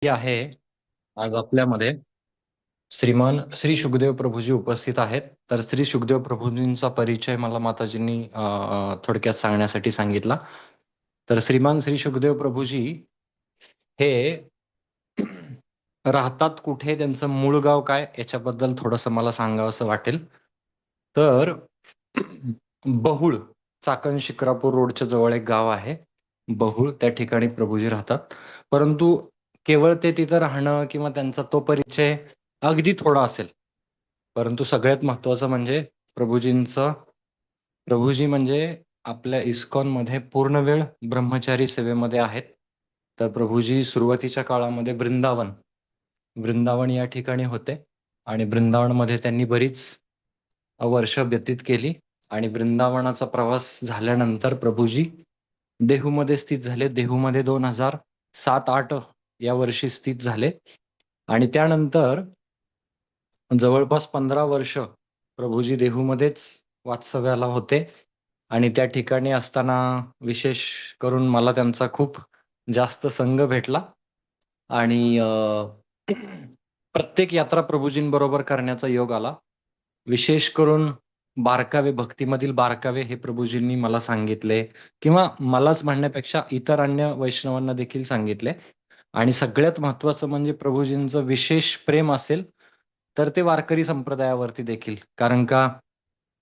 आहे. आज आपल्यामध्ये श्रीमान श्री शुकदेव प्रभूजी उपस्थित आहेत. तर श्री शुकदेव प्रभूजींचा परिचय मला माताजींनी थोडक्यात सांगण्यासाठी सांगितला. तर श्रीमान श्री शुकदेव प्रभूजी हे राहतात कुठे, त्यांचं मूळ गाव काय याच्याबद्दल थोडंसं मला सांगावंसं वाटेल. तर बहुळ, चाकण शिक्रापूर रोडच्या जवळ एक गाव आहे बहुळ, त्या ठिकाणी प्रभूजी राहतात. परंतु केवळ ते तिथं राहणं किंवा त्यांचा तो परिचय अगदी थोडा असेल, परंतु सगळ्यात महत्वाचं म्हणजे प्रभूजींचं प्रभूजी म्हणजे आपल्या इस्कॉन मध्ये पूर्ण वेळ ब्रह्मचारी सेवेमध्ये आहेत. तर प्रभूजी सुरुवातीच्या काळामध्ये वृंदावन या ठिकाणी होते आणि वृंदावनमध्ये त्यांनी बरीच वर्ष व्यतीत केली आणि वृंदावनाचा प्रवास झाल्यानंतर प्रभूजी देहूमध्ये स्थित झाले. देहूमध्ये 2007-8 या वर्षी स्थित झाले आणि त्यानंतर जवळपास 15 वर्ष प्रभूजी देहूमध्येच वास्तव्याला होते आणि त्या ठिकाणी असताना विशेष करून मला त्यांचा खूप जास्त संग भेटला आणि प्रत्येक यात्रा प्रभूजींबरोबर करण्याचा योग आला. विशेष करून बारकावे, भक्तीमधील बारकावे हे प्रभूजींनी मला सांगितले किंवा मलाच म्हणण्यापेक्षा इतर अन्य वैष्णवांना देखील सांगितले. आणि सगळ्यात महत्वाचं म्हणजे प्रभूजींचं विशेष प्रेम असेल तर ते वारकरी संप्रदायावरती देखील, कारण का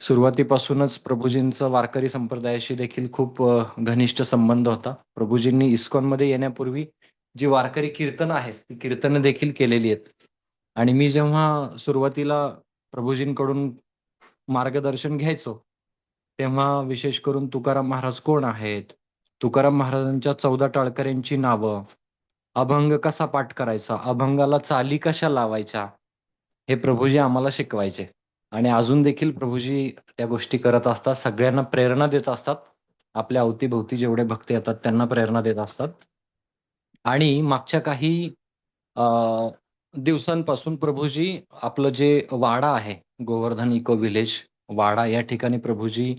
सुरुवातीपासूनच प्रभूजींचं वारकरी संप्रदायाशी देखील खूप घनिष्ठ संबंध होता. प्रभूजींनी इस्कॉनमध्ये येण्यापूर्वी जी वारकरी कीर्तनं आहेत ती कीर्तनं देखील केलेली आहेत. आणि मी जेव्हा सुरुवातीला प्रभूजींकडून मार्गदर्शन घ्यायचो तेव्हा विशेष करून तुकाराम महाराज कोण आहेत, तुकाराम महाराजांच्या 14 टाळकऱ्यांची नावं, अभंग कसा पाठ करायचा, अभंगाला चाली कशा लावायच्या, हे प्रभूजी आम्हाला शिकवायचे. आणि अजून देखील प्रभूजी त्या गोष्टी करत असतात, सगळ्यांना प्रेरणा देत असतात. आपल्या अवतीभोवती जेवढे भक्त येतात त्यांना प्रेरणा देत असतात. आणि मागच्या काही दिवसांपासून प्रभूजी आपलं जे वाडा आहे, गोवर्धन इको विलेज वाडा, या ठिकाणी प्रभूजी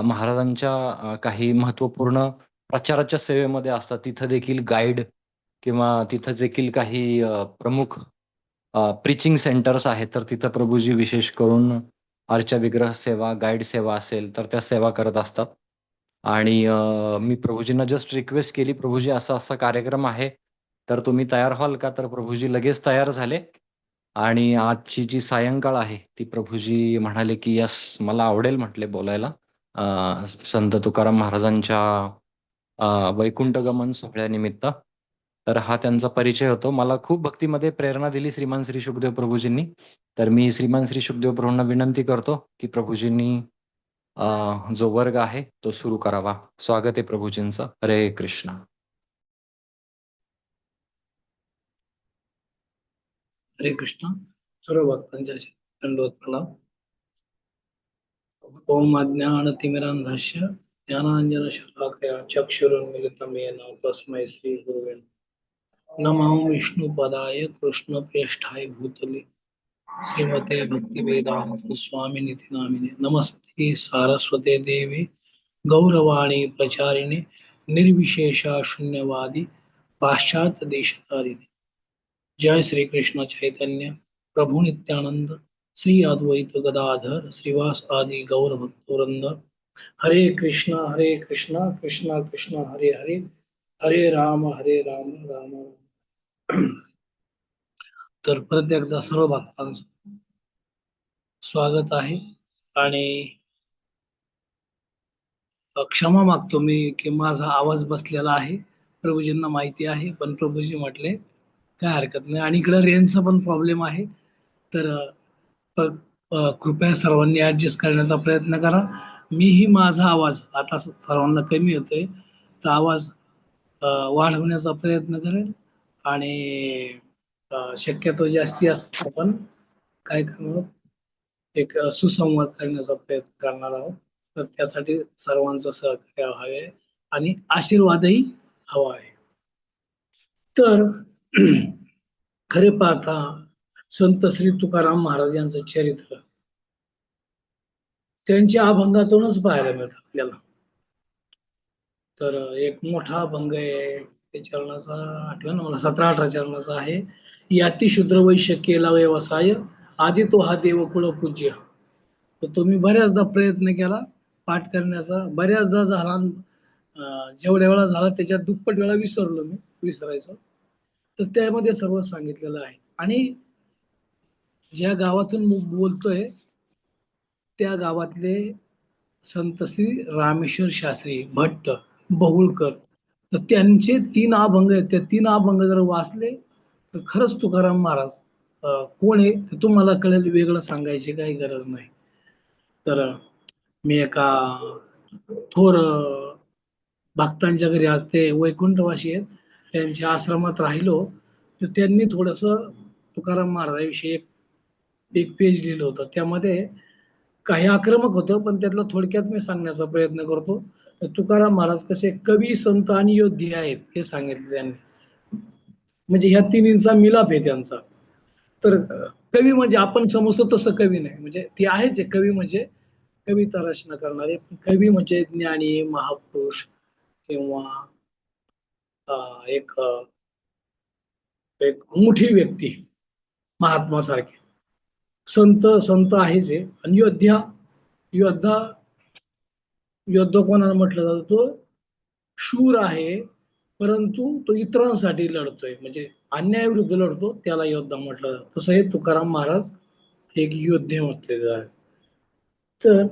महाराजांच्या काही महत्वपूर्ण प्रचाराच्या सेवेमध्ये असतात. तिथं देखील गाईड किंवा तिथं देखील काही प्रमुख प्रीचिंग सेंटर्स आहेत. तर तिथं प्रभूजी विशेष करून अर्चा विग्रह सेवा, गाईड सेवा असेल तर त्या सेवा करत असतात. आणि मी प्रभूजींना जस्ट रिक्वेस्ट केली, प्रभूजी असा असा कार्यक्रम आहे तर तुम्ही तयार व्हाल का? तर प्रभूजी लगेच तयार झाले. आणि आजची जी सायंकाळ आहे ती प्रभूजी म्हणाले की यस, मला आवडेल म्हटले बोलायला संत तुकाराम महाराजांच्या वैकुंठ गमन सोहळ्यानिमित्त. तर हा त्यांचा परिचय होतो. मला खूप भक्तीमध्ये प्रेरणा दिली श्रीमान श्री शुकदेव प्रभूजींनी. तर मी श्रीमान श्री शुकदेव प्रभूंना विनंती करतो की प्रभूजींनी जो वर्ग आहे तो सुरू करावा. स्वागत आहे प्रभूजींचं. हरे कृष्ण. हरे कृष्ण. सर्व भक्तांच्या दंडवत प्रणाम. ओम अज्ञानतिमिरान्धस्य ज्ञानाञ्जनशलाकया चक्षुरुन्मीलितं येन तस्मै श्रीगुरुवे नमः. विष्णुपदाय कृष्णप्रेष्ठाय भूतले श्रीमते भक्तिवेदान्त स्वामिनिति नामिने नमस्ते सारस्वते देवे गौरवाणी प्रचारिणे निर्विशेषा शून्यवादी पाश्चात्य देशतारिणे. जय श्री कृष्ण चैतन्य प्रभु नित्यानंद श्री अद्वैत गदाधर श्रीवास आदि गौर भक्तवृंद. हरे कृष्णा कृष्णा कृष्णा हरे हरे, हरे राम राम राम. तर परत एकदा सर्व भक्तांचं स्वागत आहे आणि क्षमा मागतो मी की माझा आवाज बसलेला आहे. प्रभूजींना माहिती आहे, पण प्रभूजी म्हटले काय हरकत नाही. आणि इकडे रेंजचा पण प्रॉब्लेम आहे, तर कृपया सर्वांनी ऍडजस्ट करण्याचा प्रयत्न करा. मीही माझा आवाज आता सर्वांना कमी होतोय, तर आवाज वाढवण्याचा प्रयत्न करेल आणि शक्यतो जास्ती असतो आपण काय करणार, एक सुसंवाद करण्याचा प्रयत्न करणार आहोत. तर त्यासाठी सर्वांचं सहकार्य हवे आणि आशीर्वादही हवा आहे. तर खरे पाहता संत श्री तुकाराम महाराज यांचं चरित्र त्यांच्या अभंगातूनच पाहायला मिळतं आपल्याला. तर एक मोठा अभंग आहे, ते चरणाचा आठवण मला 17-18 चरणाचा आहे. याती शूद्र वैश्य केला व्यवसाय, आधी तो हा देवकुळ पूज्य. तर तो मी बऱ्याचदा प्रयत्न केला पाठ करण्याचा, बऱ्याचदा झाला. जेवढ्या वेळा झाला त्याच्यात दुप्पट वेळा विसरलो मी, विसरायचो. तर त्यामध्ये सर्व सांगितलेलं आहे. आणि ज्या गावातून बोलतोय त्या गावातले संत श्री रामेश्वर शास्त्री भट्ट बहुळकर, तर त्यांचे 3 अभंग आहेत. त्या 3 अभंग जर वाचले तर खरंच तुकाराम महाराज कोण आहे ते तुम्हाला कळेल. वेगळं सांगायची काही गरज नाही. तर मी एका थोर भक्तांच्या घरी आज ते वैकुंठवासी आहेत, त्यांच्या आश्रमात राहिलो. तर त्यांनी थोडस तुकाराम महाराजांविषयी एक एक पेज लिहिलं होतं. त्यामध्ये काही आक्रमक होतं, पण त्यातलं थोडक्यात मी सांगण्याचा प्रयत्न करतो. तर तुकाराम महाराज कसे कवी, संत आणि योद्धे आहेत हे सांगितले त्यांनी. म्हणजे ह्या तिन्हींचा मिलाप आहे त्यांचा. तर कवी म्हणजे आपण समजतो तसं कवी नाही, म्हणजे ते आहेच आहे कवी, म्हणजे कविता रचना करणारे. कवी म्हणजे ज्ञानी, महापुरुष किंवा एक एक मोठी व्यक्ती, महात्मा सारखे. संत संत आहेच आहे. आणि योद्धा योद्धा कोणाला म्हटलं जातं, तो शूर आहे, परंतु तो इतरांसाठी लढतोय, म्हणजे अन्यायाविरुद्ध लढतो, त्याला योद्धा म्हटलं जातं. तसं हे तुकाराम महाराज एक योद्धे म्हटलेले आहे. तर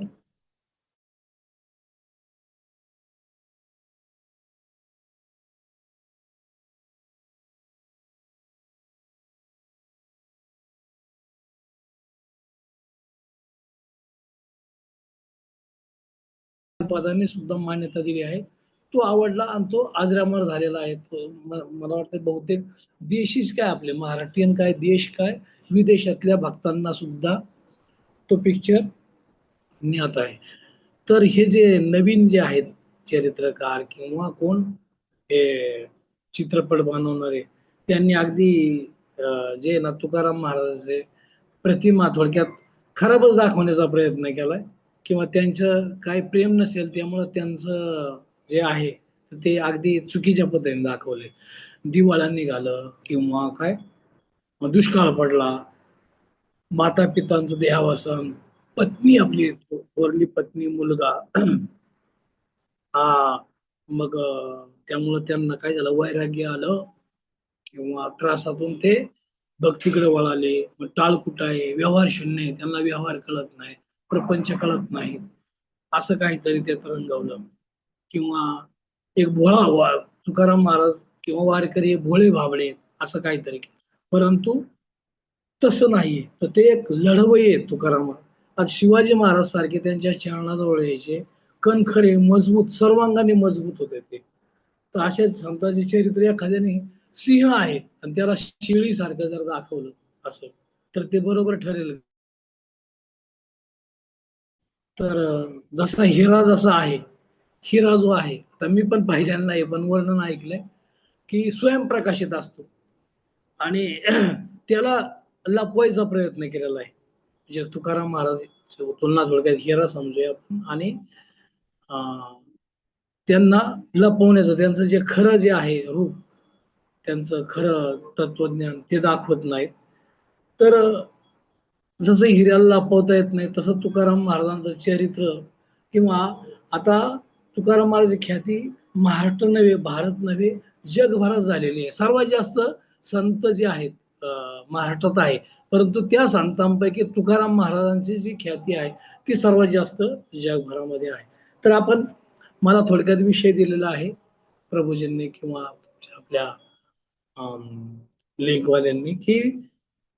पदाने सुद्धा मान्यता दिली आहे. तो आवडला आणि तो अजरामर झालेला आहे. मला वाटतं बहुतेक देशीच काय, आपले महाराष्ट्रीयन काय, देश काय, विदेशातल्या भक्तांना सुद्धा तो पिक्चर ज्ञात आहे. तर हे जे नवीन जे आहेत चरित्रकार किंवा कोण हे चित्रपट बनवणारे, त्यांनी अगदी जे ना तुकाराम महाराजांचे प्रतिमा थोडक्यात खराबच दाखवण्याचा प्रयत्न केलाय. किंवा त्यांचं काही प्रेम नसेल त्यामुळं त्यांचं जे आहे ते अगदी चुकीच्या पद्धतीने दाखवले. दिवाळा निघालं किंवा काय, दुष्काळ पडला, माता पितांचं देहावसन, पत्नी आपली थोरली पत्नी, मुलगा हा, मग त्यामुळं त्यांना काय झालं, वैराग्य आलं किंवा त्रासातून ते भक्तीकडे वळाले. मग टाळ कुठं आहे, व्यवहार शून्य आहे, त्यांना व्यवहार कळत नाही, प्रपंच कळत नाही, असं काहीतरी ते रंगवलं. किंवा एक तुकाराम महाराज किंवा वारकरी भोळे भाबडे, असं काहीतरी. परंतु तसं नाहीये. तर ते एक लढवई आहे तुकाराम. आज शिवाजी महाराज सारखे त्यांच्या चरणाजवळ यायचे, कणखरे, मजबूत, सर्वांगाने मजबूत होते ते. तर अशा संतांचे चरित्र एखाद्याने, सिंह आहे आणि त्याला शेळीसारखं जर दाखवलं असं, तर ते बरोबर ठरेल. तर जसा हिरा जसा आहे, हिरा जो आहे, तर मी पण पाहिलेला नाही, पण वर्णन ऐकलंय की स्वयंप्रकाशित असतो आणि त्याला लपवायचा प्रयत्न केलेला आहे. म्हणजे तुकाराम महाराज तुलना थोडक्यात हिरा समजूया आपण. आणि त्यांना लपवण्याचं, त्यांचं जे खरं जे आहे रूप, त्यांचं खरं तत्वज्ञान ते दाखवत नाहीत. तर जसं हिऱ्याला लपवता येत नाही, तसं तुकाराम महाराजांचं चरित्र किंवा आता तुकाराम महाराजांची ख्याती महाराष्ट्र नव्हे, भारत नव्हे, जगभरात झालेली आहे. सर्वात जास्त संत जे आहेत महाराष्ट्रात आहे, परंतु त्या संतांपैकी तुकाराम महाराजांची जी ख्याती आहे ती सर्वात जास्त जगभरामध्ये आहे. तर मला थोडक्यात विषय दिलेला आहे प्रभूजींनी किंवा आपल्या लिंकवाल्यांनी, की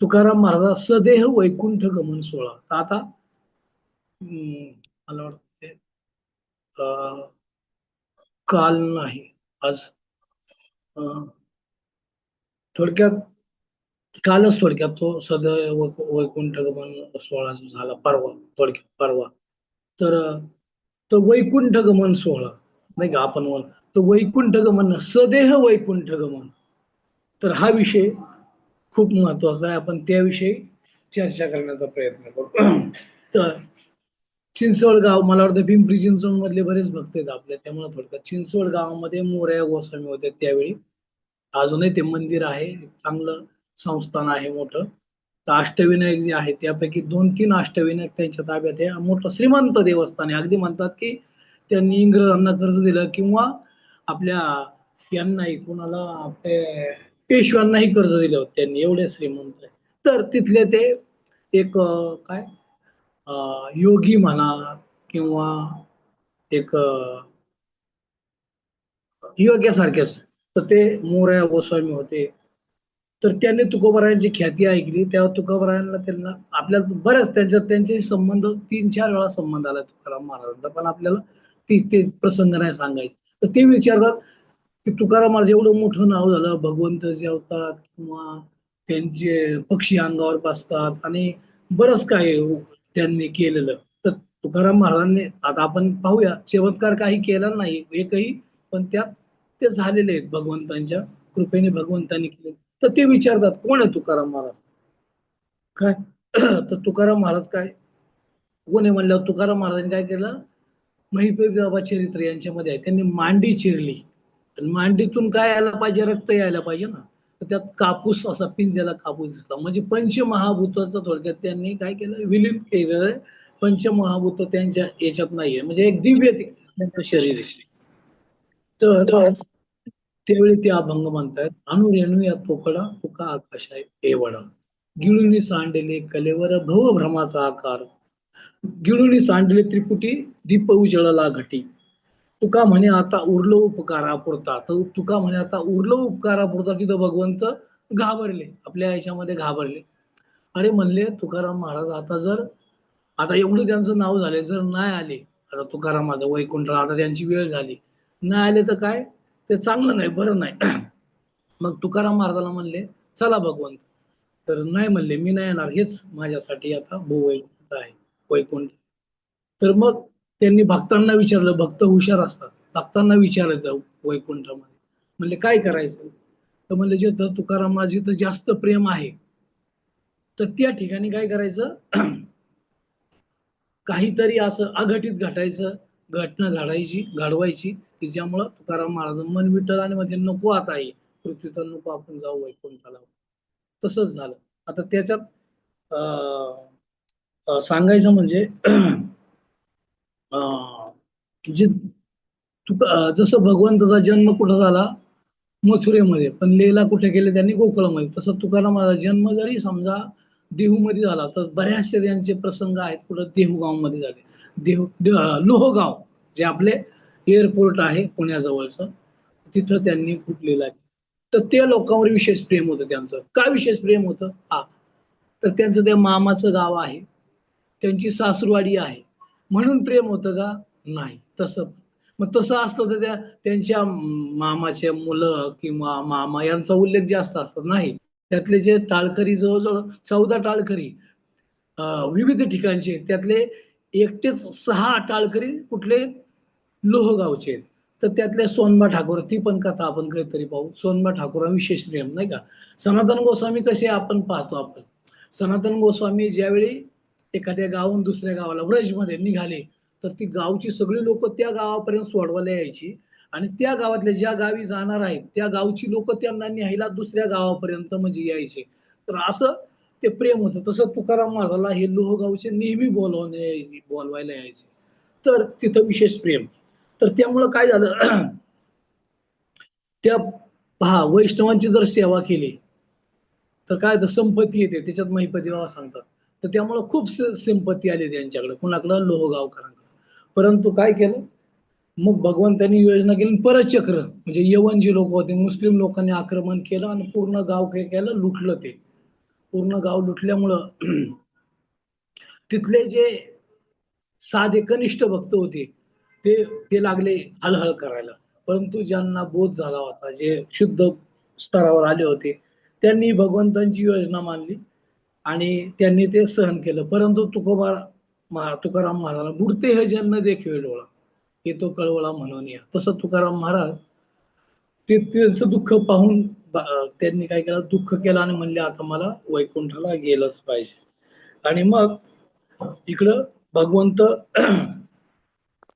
तुकाराम महाराज सदेह वैकुंठ गमन सोहळा. तर आता मला वाटते काल नाही, आज थोडक्यात कालच थोडक्यात तो सदैव वैकुंठ गमन सोहळा जो झाला परवा, थोडक्यात परवा. तर तो वैकुंठ गमन सोहळा नाही का, आपण तो वैकुंठ गमन, सदेह वैकुंठ गमन. तर हा विषय खूप महत्वाचा आहे, आपण त्याविषयी चर्चा करण्याचा प्रयत्न करू. तर चिंचवड गाव, मला वाटतं पिंपरी चिंचवड मधले बरेच भक्त आहेत आपल्या, त्यामुळे थोडक्यात चिंचवड गावामध्ये मोरया गोस्वामी होते त्यावेळी. अजूनही ते मंदिर आहे, चांगलं संस्थान आहे मोठं. तर अष्टविनायक जे आहे त्यापैकी 2-3 अष्टविनायक त्यांच्या ताब्यात आहे. मोठं श्रीमंत देवस्थान आहे. अगदी म्हणतात की त्यांनी इंग्रजांना कर्ज दिलं किंवा आपल्या यांनाही कुणाला आपले पेशव्यांनाही कर्ज दिलं होतं त्यांनी, एवढे श्रीमंत आहे. तर तिथले ते एक काय योगी म्हणा किंवा एक योग्यासारखेच तर ते मोरया गोस्वामी होते. तर त्यांनी तुकोबारायांची ख्याती ऐकली. तेव्हा तुकोबारायांना त्यांना आपल्या बऱ्याच त्यांचे संबंध 3-4 वेळा संबंध आला तुकाराम महाराजांचा, पण आपल्याला ते प्रसंग नाही सांगायचे. तर ते विचारतात की तुकाराम महाराज एवढं मोठं नाव झालं, भगवंत जेवतात किंवा त्यांचे पक्षी अंगावर बसतात आणि बरंच काही त्यांनी केलेलं. तर तुकाराम महाराजांनी आता आपण पाहूया चमत्कार काही केला नाही एकही, पण त्यात ते झालेले आहेत भगवंतांच्या कृपेने भगवंतांनी केले. तर ते विचारतात कोण आहे तुकाराम महाराज काय तर तुकाराम महाराज काय कोण आहे म्हणल्यावर तुकाराम महाराजांनी काय केलं महिपती बाबा चरित्र यांच्यामध्ये आहे त्यांनी मांडी चिरली आणि मांडीतून काय यायला पाहिजे रक्त यायला पाहिजे ना तर त्यात कापूस असा पिंजलेला कापूस दिसला म्हणजे पंचमहाभूताचं थोडक्यात त्यांनी काय केलं विलीन केलेलं पंचमहाभूत त्यांच्या याच्यात नाहीये म्हणजे एक दिव्य त्यांचं शरीर आहे तर त्यावेळी ते अभंग म्हणतायत अनुरेणू या तोकडा तुका आकाशा एवढा गिळूनी सांडले कलेवर भव भ्रमाचा आकार गिळूनी सांडले त्रिपुटी दीप उजळला घटी तुका म्हणे आता उरलो उपकारापुरता तर तुका म्हणे आता उरलो उपकारापुरता तिथं भगवंत घाबरले आपल्या याच्यामध्ये घाबरले अरे म्हणले तुकाराम महाराज आता एवढं त्यांचं नाव झाले जर नाही आले आता तुकारामाचं वैकुंठला आता त्यांची वेळ झाली नाही आले तर काय ते चांगलं नाही बरं नाही मग तुकाराम महाराजाला म्हणले चला भगवंत तर नाही म्हणले मी नाही येणार हेच माझ्यासाठी आता भूवैकुंठ आहे वैकुंठ तर मग त्यांनी भक्तांना विचारलं भक्त हुशार असतात भक्तांना विचारायचं वैकुंठामध्ये म्हणले काय करायचं तर म्हणले जे तुकारामाजी तर जास्त प्रेम आहे तर त्या ठिकाणी काय करायचं काहीतरी असं अघटित घटायचं घटना घडवायची की ज्यामुळं तुकाराम महाराज मन विठ्ठल आणि मध्ये नको आता आहे पृथ्वीतून नको आपण जाऊ वैकुंठाला तसंच झालं आता त्याच्यात सांगायचं म्हणजे जे जसं भगवंताचा जन्म कुठं झाला मथुरेमध्ये पण लीला कुठे केले त्यांनी गोकुळामध्ये तसं तुकारामाचा जन्म जरी समजा देहूमध्ये झाला तर बऱ्याचशा त्यांचे प्रसंग आहेत कुठं देहूगावमध्ये झाले लोहगाव जे आपले एअरपोर्ट आहे पुण्याजवळचं तिथं त्यांनी खूप लीला केली तर त्या लोकांवर विशेष प्रेम होतं त्यांचं का विशेष प्रेम होतं हा तर त्यांचं त्या मामाचं गाव आहे त्यांची सासूरवाडी आहे म्हणून प्रेम होतं का नाही तसं मग तसं असतं तर त्यांच्या मामाचे मुलं किंवा मामा यांचा उल्लेख जास्त असतो नाही त्यातले जे टाळकरी जवळजवळ 14 टाळकरी विविध ठिकाणचे त्यातले एकटेच 6 टाळकरी कुठले लोहगावचे तर त्यातल्या सोनबा ठाकूर ती पण कथा आपण काहीतरी पाहू सोनबा ठाकूर विशेष प्रेम नाही का सनातन गोस्वामी कसे आपण पाहतो आपण सनातन गोस्वामी ज्यावेळी एखाद्या गावाहून दुसऱ्या गावाला व्रजमध्ये निघाले तर ती गावची सगळी लोक त्या गावापर्यंत सोडवायला यायची आणि त्या गावातल्या ज्या गावी जाणार आहेत त्या गावची लोक त्यांना न्यायला दुसऱ्या गावापर्यंत म्हणजे यायचे तर असं ते प्रेम होतं तसं तुकाराम महाराजाला हे लोहगावचे नेहमी बोलवायला यायचे तर तिथं विशेष प्रेम तर त्यामुळं काय झालं त्या पहा वैष्णवांची जर सेवा केली तर काय तर संपत्ती येते त्याच्यात महिपती बाबा सांगतात तर त्यामुळं खूप संपत्ती आली त्यांच्याकडे कुणाकडं लोहगावकरांकडे परंतु काय केलं मग भगवंतांनी योजना केली परत चक्र म्हणजे यवन जे लोक होते मुस्लिम लोकांनी आक्रमण केलं आणि पूर्ण गाव काय केलं लुटलं ते पूर्ण गाव लुटल्यामुळं तिथले जे साधे कनिष्ठ भक्त होते ते ते लागले हळहळ करायला परंतु ज्यांना बोध झाला होता जे शुद्ध स्तरावर आले होते त्यांनी भगवंतांची योजना मानली आणि त्यांनी ते सहन केलं परंतु तुकाराम महाराज बुडते हे जन्म देखील डोळा येतो कळवळा म्हणून या तसं तुकाराम महाराज ते त्यांचं दुःख पाहून त्यांनी काय केलं दुःख केलं आणि म्हणले आता मला वैकुंठाला गेलंच पाहिजे आणि मग इकडं भगवंत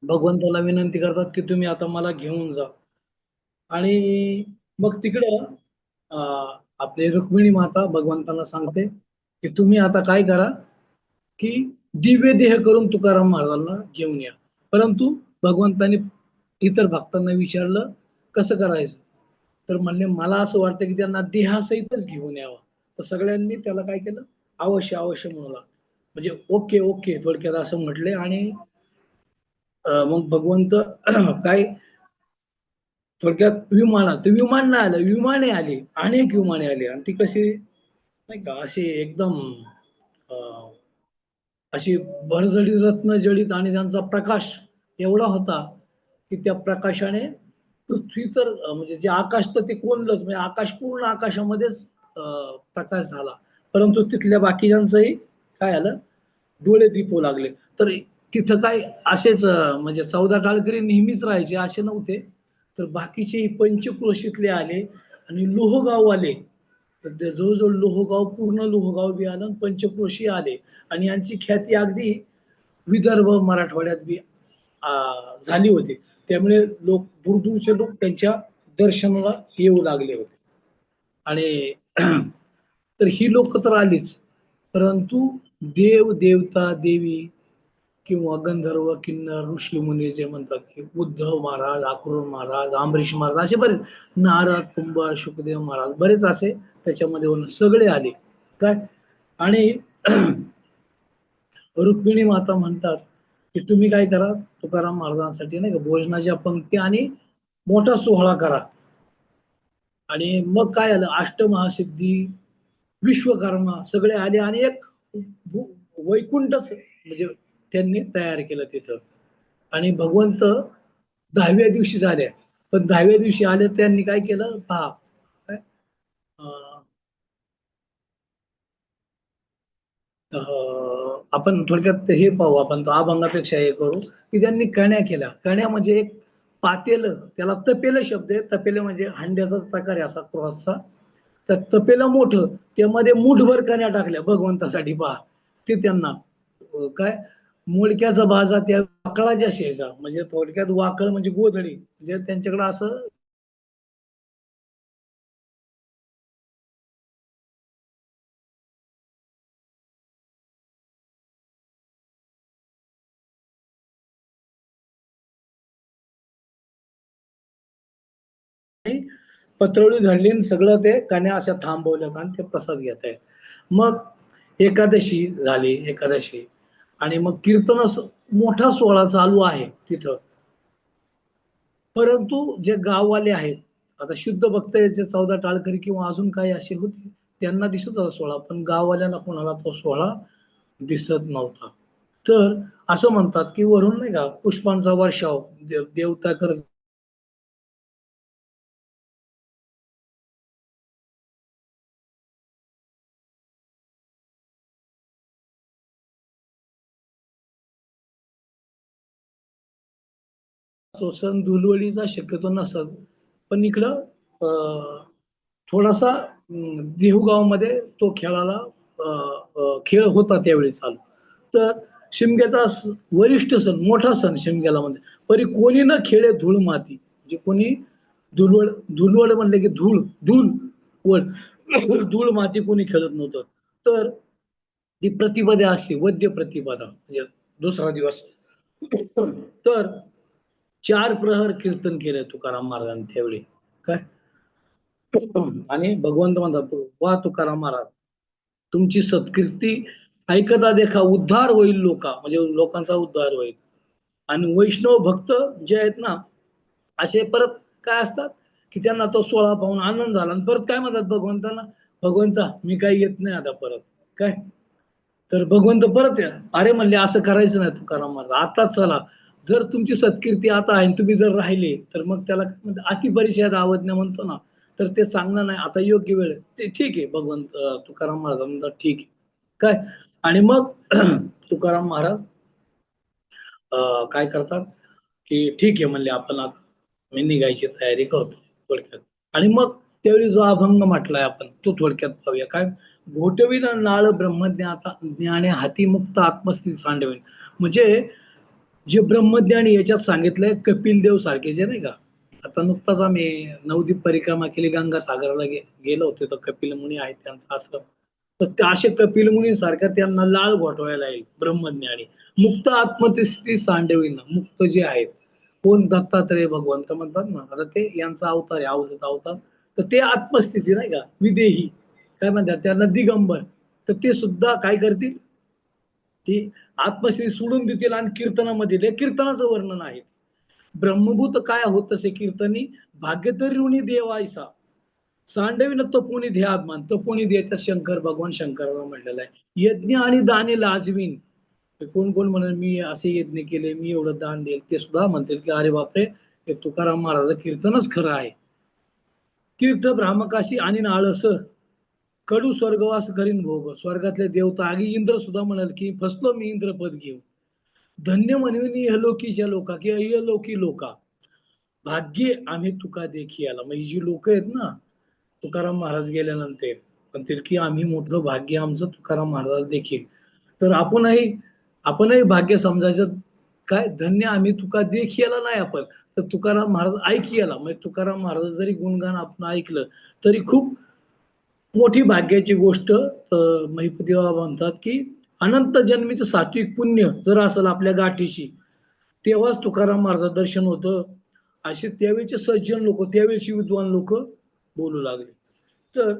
भगवंताला विनंती करतात की तुम्ही आता मला घेऊन जा आणि मग तिकडं आपले रुक्मिणी माता भगवंतांना सांगते की तुम्ही आता काय करा की दिव्य देह करून तुकाराम महाराजांना घेऊन या. परंतु भगवंतांनी इतर भक्तांना विचारलं कसं करायचं, तर म्हणले मला असं वाटतं की त्यांना देहासहितच घेऊन यावं. तर सगळ्यांनी त्याला काय केलं, अवश्य अवश्य म्हणला, म्हणजे ओके ओके थोडक्यात असं म्हटले. आणि मग भगवंत काय थोडक्यात विमानात, तर विमान नाही आलं, विमाने आली, अनेक विमाने आली. आणि ती कशी नाही का अशी एकदम अं, अशी भरजडी रत्न जडित, आणि त्यांचा प्रकाश एवढा होता की त्या प्रकाशाने पृथ्वी तर म्हणजे जे आकाश तर ते कोणलंच, म्हणजे आकाश पूर्ण आकाशामध्येच प्रकाश झाला. परंतु तिथल्या बाकीच्यांचंही काय आलं, डोळे दिपू लागले. तर तिथं काय असेच म्हणजे 14 टाळकरी नेहमीच राहायचे असे नव्हते, तर बाकीचे पंचक्रोशीतले आले आणि लोहगाव आले. तर ते जवळजवळ लोहगाव, पूर्ण लोहगाव बी आलं, पंचक्रोशी आले. आणि यांची ख्याती अगदी विदर्भ मराठवाड्यात बी झाली होती. त्यामुळे लोक दूरदूरचे लोक त्यांच्या दर्शनाला येऊ लागले होते. आणि तर ही लोक तर आलीच, परंतु देव देवता देवी किंवा गंधर्व किन्नर ऋषीमुनी जे म्हणतात की उद्धव महाराज, अक्रूर महाराज, अमरीश महाराज, असे बरेच, नारद कुंभार शुकदेव महाराज, बरेच असे त्याच्यामध्ये सगळे आले काय. आणि रुक्मिणी माता म्हणतात की तुम्ही काय करा, तुकाराम महाराजांसाठी नाही का भोजनाच्या पंक्ती आणि मोठा सोहळा करा. आणि मग काय आलं, अष्टमहासिद्धी, विश्वकर्मा सगळे आले आणि एक वैकुंठच म्हणजे त्यांनी तयार केलं तिथं. आणि भगवंत 10व्या दिवशी झाले, पण 10व्या दिवशी आले त्यांनी काय केलं पहा, काय आपण थोडक्यात हे पाहू, आपण तो अभंगापेक्षा हे करू की त्यांनी कण्या केल्या. कण्या म्हणजे एक पातेलं, त्याला तपेलं शब्द आहे. तपेलं म्हणजे हांड्याचाच प्रकार आहे असा क्रॉसचा. तर तपेलं मोठं, त्यामध्ये मुठभर कण्या टाकल्या भगवंतासाठी पहा. ते त्यांना काय मुळक्याचा बाजा त्या वाकळाच्या शेजा, म्हणजे थोडक्यात वाकळ म्हणजे गोधडी, म्हणजे त्यांच्याकडे असं पत्रवळी धरली आणि सगळं ते कण्या अशा थांबवल्या आणि ते प्रसाद घेत आहे. मग एकादशी झाली, एकादशी, आणि मग कीर्तन मोठा सोहळा चालू आहे तिथं. परंतु जे गाववाले आहेत, आता शुद्ध भक्त जे 14 टाळकरी किंवा अजून काही असे होते, त्यांना दिसत होता सोहळा, पण गाववाल्यांना कोणाला तो सोहळा दिसत नव्हता. तर असं म्हणतात की वरून नाही का पुष्पांचा वर्षाव देवता करत तो सण धुलवडीचा शक्यतो नसत. पण इकडं थोडासा देहुगावमध्ये तो खेळाला खेळ होता त्यावेळी चालू. तर शिमग्याचा वरिष्ठ सण, मोठा सण शिमग्याला मध्ये, परी कोणी न खेळे धूळ माती, म्हणजे कोणी धुलवड, धुलवड म्हणले की धूळ, धूळ वड धूळ माती कोणी खेळत नव्हतं. तर ती प्रतिपदा असते, वद्य प्रतिपदा, म्हणजे दुसरा दिवस. तर 4 प्रहर कीर्तन केलं तुकाराम महाराजांनी त्यावेळी काय. आणि भगवंत म्हणतात वा तुकाराम महाराज, तुमची सत्कीर्ती ऐकता देखा उद्धार होईल लोका, म्हणजे लोकांचा उद्धार होईल. आणि वैष्णव भक्त जे आहेत ना, असे परत काय असतात की त्यांना तो सोहळा पाहून आनंद झाला आणि परत काय म्हणतात भगवंतांना, भगवंता मी काही येत नाही आता परत काय. तर भगवंत परत या, अरे म्हणले असं करायचं नाही तुकाराम महाराज, आताच चला. जर तुमची सत्कीर्ती आता आहे, तुम्ही जर राहिले तर मग त्याला अतिपरिचयात आवडण्या म्हणतो ना, तर ते चांगलं नाही. आता योग्य वेळ ते ठीक आहे. भगवंत तुकाराम महाराज म्हणतात ठीक आहे काय. आणि मग तुकाराम महाराज काय करतात की ठीक आहे म्हणले, आपण आता मी निघायची तयारी करतो थोडक्यात. आणि मग त्यावेळी जो अभंग म्हटलाय आपण तो थोडक्यात पाहूया काय. घोटवीन नाळ ब्रह्मज्ञाता ज्ञाने हाती मुक्त आत्मस्थिती सांडवीन, म्हणजे जे ब्रह्मज्ञानी याच्यात सांगितलंय कपिल देव सारखे जे नाही का, आता नुकताच आम्ही नवदीप परिक्रमा केली, गंगासागराला गेलो होतो. तर कपिल मुनी आहेत त्यांचं असं. तर ते असे कपिल मुनी सारख्या त्यांना लाळ घोटवायला येईल ब्रह्मज्ञानी मुक्त आत्मस्थिती सांडविन. मुक्त जे आहेत कोण, दत्तात्रय भगवंत म्हणतात ना, आता ते यांचा अवतार आहे, अवधूत अवतार. तर ते आत्मस्थिती नाही का, विदेही काय म्हणतात त्यांना, दिगंबर. तर ते सुद्धा काय करतील, ती आत्मस्थिती सोडून देतील आणि कीर्तनामध्ये, हे कीर्तनाचं वर्णन आहे. ब्रह्मभूत काय होत असे कीर्तनी, भाग्य तरी ऋणी देवायसा सांडविन तपोनी ध्यात्मान. तपोनी द्यायचा शंकर, भगवान शंकराला म्हटलेला आहे. यज्ञ आणि दाने लाजवीन. कोण कोण म्हणेल मी असे यज्ञ केले, मी एवढं दान देईल, ते सुद्धा म्हणतील की अरे बापरे, हे तुकाराम महाराज कीर्तनच खरं आहे. तीर्थ भ्रामकाशी आणि नाळस, कडू स्वर्गवास करीन भोग. स्वर्गातले देवता आगी इंद्र सुद्धा म्हणाल की फसलो मी इंद्रपद घेऊ. धन्य म्हणून इहलोकीच्या लोका किंवा इहलोकी लोका, भाग्ये आम्ही तुका देखी आला. मग ही जी लोक आहेत ना, तुकाराम महाराज गेल्यानंतर म्हणतील की आम्ही मोठं भाग्य आमचं तुकाराम महाराज देखील. तर आपणही भाग्य समजायचं. काय धन्य आम्ही तुका देखी आला नाही आपण, तर तुकाराम महाराज ऐकी आला. म्हणजे तुकाराम महाराज जरी गुणगान आपण ऐकलं तरी खूप मोठी भाग्याची गोष्ट. महिपती बाबा म्हणतात की अनंत जन्मीचं सात्विक पुण्य जर असेल आपल्या गाठीशी, तेव्हाच तुकाराम महाराज दर्शन होतं. असे त्यावेळेचे सज्जन लोक, त्यावेळेची विद्वान लोक बोलू लागले. तर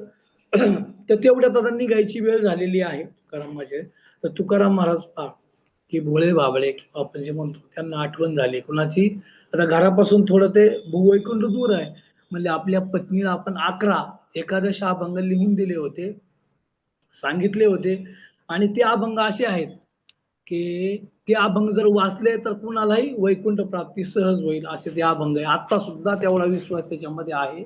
तर तेवढ्यात आता निघायची वेळ झालेली आहे तुकारामाचे. तर तुकाराम महाराज की भोळे बाबळे किंवा आपण जे म्हणतो त्यांना आठवण झाली कुणाची. आता घरापासून थोडं ते भूवैकुंठ दूर आहे. म्हणजे आपल्या पत्नीला आपण 11 एकादश अभंग लिहून दिले होते, सांगितले होते. आणि ते अभंग असे आहेत की ते अभंग जर वाचले तर कुणालाही वैकुंठ प्राप्ती सहज होईल, असे ते अभंग आहे. आता सुद्धा तेवढा विश्वास त्याच्यामध्ये आहे.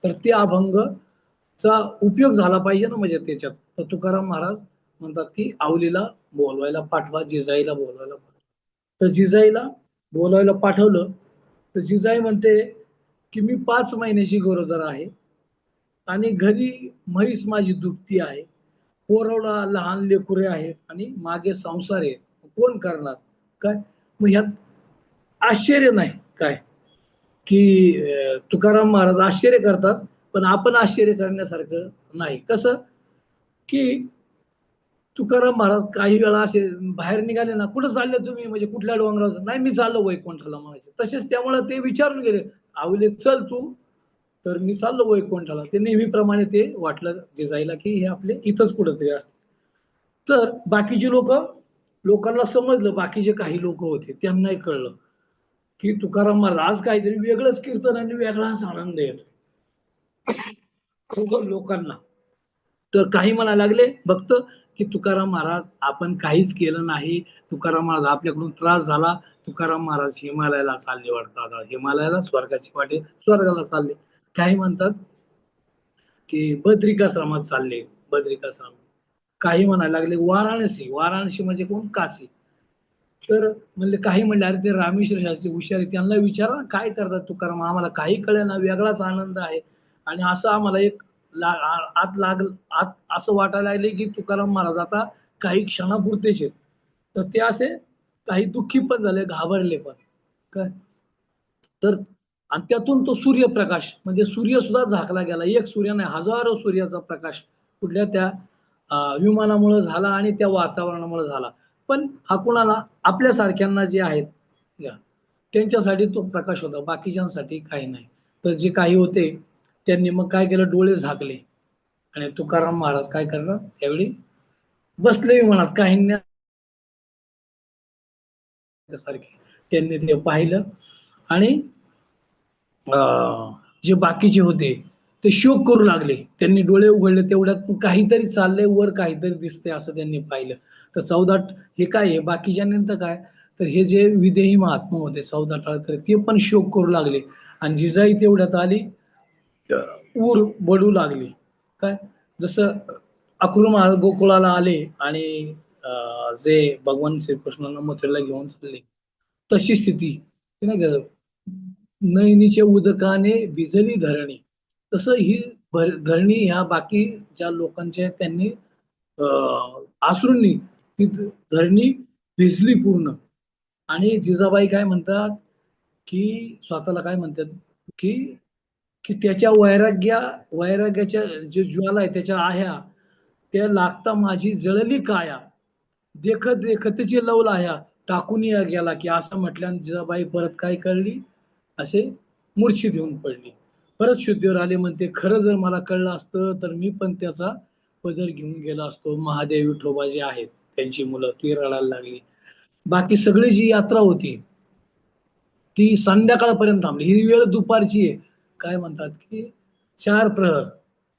तर ते अभंगचा उपयोग झाला पाहिजे ना म्हणजे त्याच्यात. तर तुकाराम महाराज म्हणतात की आवलीला बोलवायला पाठवा, जिजाईला बोलवायला पाठवा. तर जिजाईला बोलवायला पाठवलं. तर जिजाई म्हणते की मी 5 महिन्याची गरोदर आहे आणि घरी म्हैस माझी दुभती आहे, पोरवला लहान लेकुरे आहे आणि मागे संसार आहे, कोण करणार काय. मग ह्यात आश्चर्य नाही काय की तुकाराम महाराज आश्चर्य करतात, पण आपण आश्चर्य करण्यासारखं नाही. कसं की तुकाराम महाराज काही वेळा असे बाहेर निघाले ना, कुठं चालले तुम्ही, म्हणजे कुठल्या डोंगरावर, नाही मी चाललो वैकुंठाला म्हणायचे. तसेच त्यामुळे ते विचारून गेले, आवले चल तू, तर मी चाललो वैकुंठाला. ते नेहमीप्रमाणे ते वाटलं जिजाईला की हे आपले इथंच कुठंतरी असते. तर बाकीचे लोकांना समजलं, बाकीचे काही लोक होते त्यांनाही कळलं की तुकाराम महाराज आज काहीतरी वेगळंच कीर्तन आणि वेगळाच आनंद येतो लोकांना. तर काही म्हणायला लागले भक्त की तुकाराम महाराज आपण काहीच केलं नाही, तुकाराम महाराज आपल्याकडून त्रास झाला, तुकाराम महाराज हिमालयाला चालले वाटतात, हिमालयाला स्वर्गाची वाटे स्वर्गाला चालले. काही म्हणतात की बद्रिकाश्रमात चालले, बद्रिकाश्रम. काही म्हणायला लागले वाराणसी, वाराणसी म्हणजे कोण, काशी. तर म्हणले, काही म्हणले अरे ते रामेश्वर शास्त्री हुशार आहे, त्यांना विचारा काय करतात तुकाराम, आम्हाला काही कळेना, वेगळाच आनंद आहे. आणि असं आम्हाला एक आत असं वाटायला लागले की तुकाराम महाराज आता काही क्षणापुरतेच आहेत. तर ते असे काही दुःखी पण झाले, घाबरले पण काय. तर आणि त्यातून तो सूर्यप्रकाश, म्हणजे सूर्य सुद्धा झाकला गेला. एक सूर्य नाही, हजारो सूर्याचा प्रकाश कुठल्या त्या विमानामुळे झाला आणि त्या वातावरणामुळे झाला. पण हा कुणाला, आपल्यासारख्यांना जे आहेत त्यांच्यासाठी तो प्रकाश होता, बाकीच्यांसाठी काही नाही. तर जे काही होते त्यांनी मग काय केलं, डोळे झाकले. आणि तुकाराम महाराज काय करणार त्यावेळी, बसले विमानात, काहींना सारखे. त्यांनी ते पाहिलं आणि जे बाकीचे होते ते शोक करू लागले. त्यांनी डोळे उघडले, तेवढ्यात काहीतरी चाललंय वर, काहीतरी दिसतंय असं त्यांनी पाहिलं. तर 14 हे काय आहे बाकीच्या काय, तर हे जे विदेही महात्मा होते 14 टाळकरी, ते पण शोक करू लागले. आणि जिजाई तेवढ्यात आली, ऊर बडू लागली. काय जसं अक्रूर महाराज गोकुळाला आले आणि जे भगवान श्रीकृष्णांना मथुरेला घेऊन चालले, तशी स्थिती नाही का. नैनीच्या उदकाने भिजली धरणी, तसं ही धरणी ह्या बाकी ज्या लोकांच्या त्यांनी आसरूंनी ती धरणी भिजली पूर्ण. आणि जिजाबाई काय म्हणतात की स्वतःला काय म्हणतात, की की त्याच्या वैराग्याच्या जे ज्वाला आहे त्याच्या आह्या त्या लागता माझी जळली काया, देखत देखतची लवला ह्या टाकून या गेला, की असं म्हटल्यानं जिजाबाई परत काय कळली, असे मूर्छित होऊन पडली. परत शुद्धीवर आले, म्हणते खरं जर मला कळलं असतं तर मी पण त्याचा पदर घेऊन गेलो असतो. महादेव विठोबा जे आहेत त्यांची मुलं ती रडायला लागली. बाकी सगळी जी यात्रा होती ती संध्याकाळपर्यंत थांबली. ही वेळ दुपारची आहे. काय म्हणतात की 4 प्रहर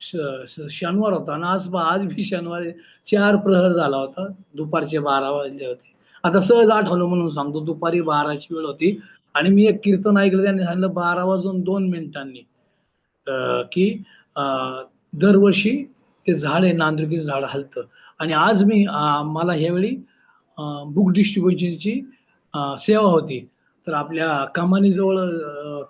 शनिवार होता आणि आज बी शनिवार आहे. 4 प्रहर झाला होता. दुपारचे 12 वाजले होते. आता सहज आठवलं म्हणून सांगतो. दुपारी 12ची वेळ होती आणि मी एक कीर्तन ऐकलं, त्यांनी सांगितलं 12 वाजून 2 मिनिटांनी की अ, दरवर्षी ते झाड आहे, नांदुरकीचं झाड हलतं. आणि आज मी मला ह्यावेळी बुक डिस्ट्रिब्युशनची सेवा होती. तर आपल्या कमानीजवळ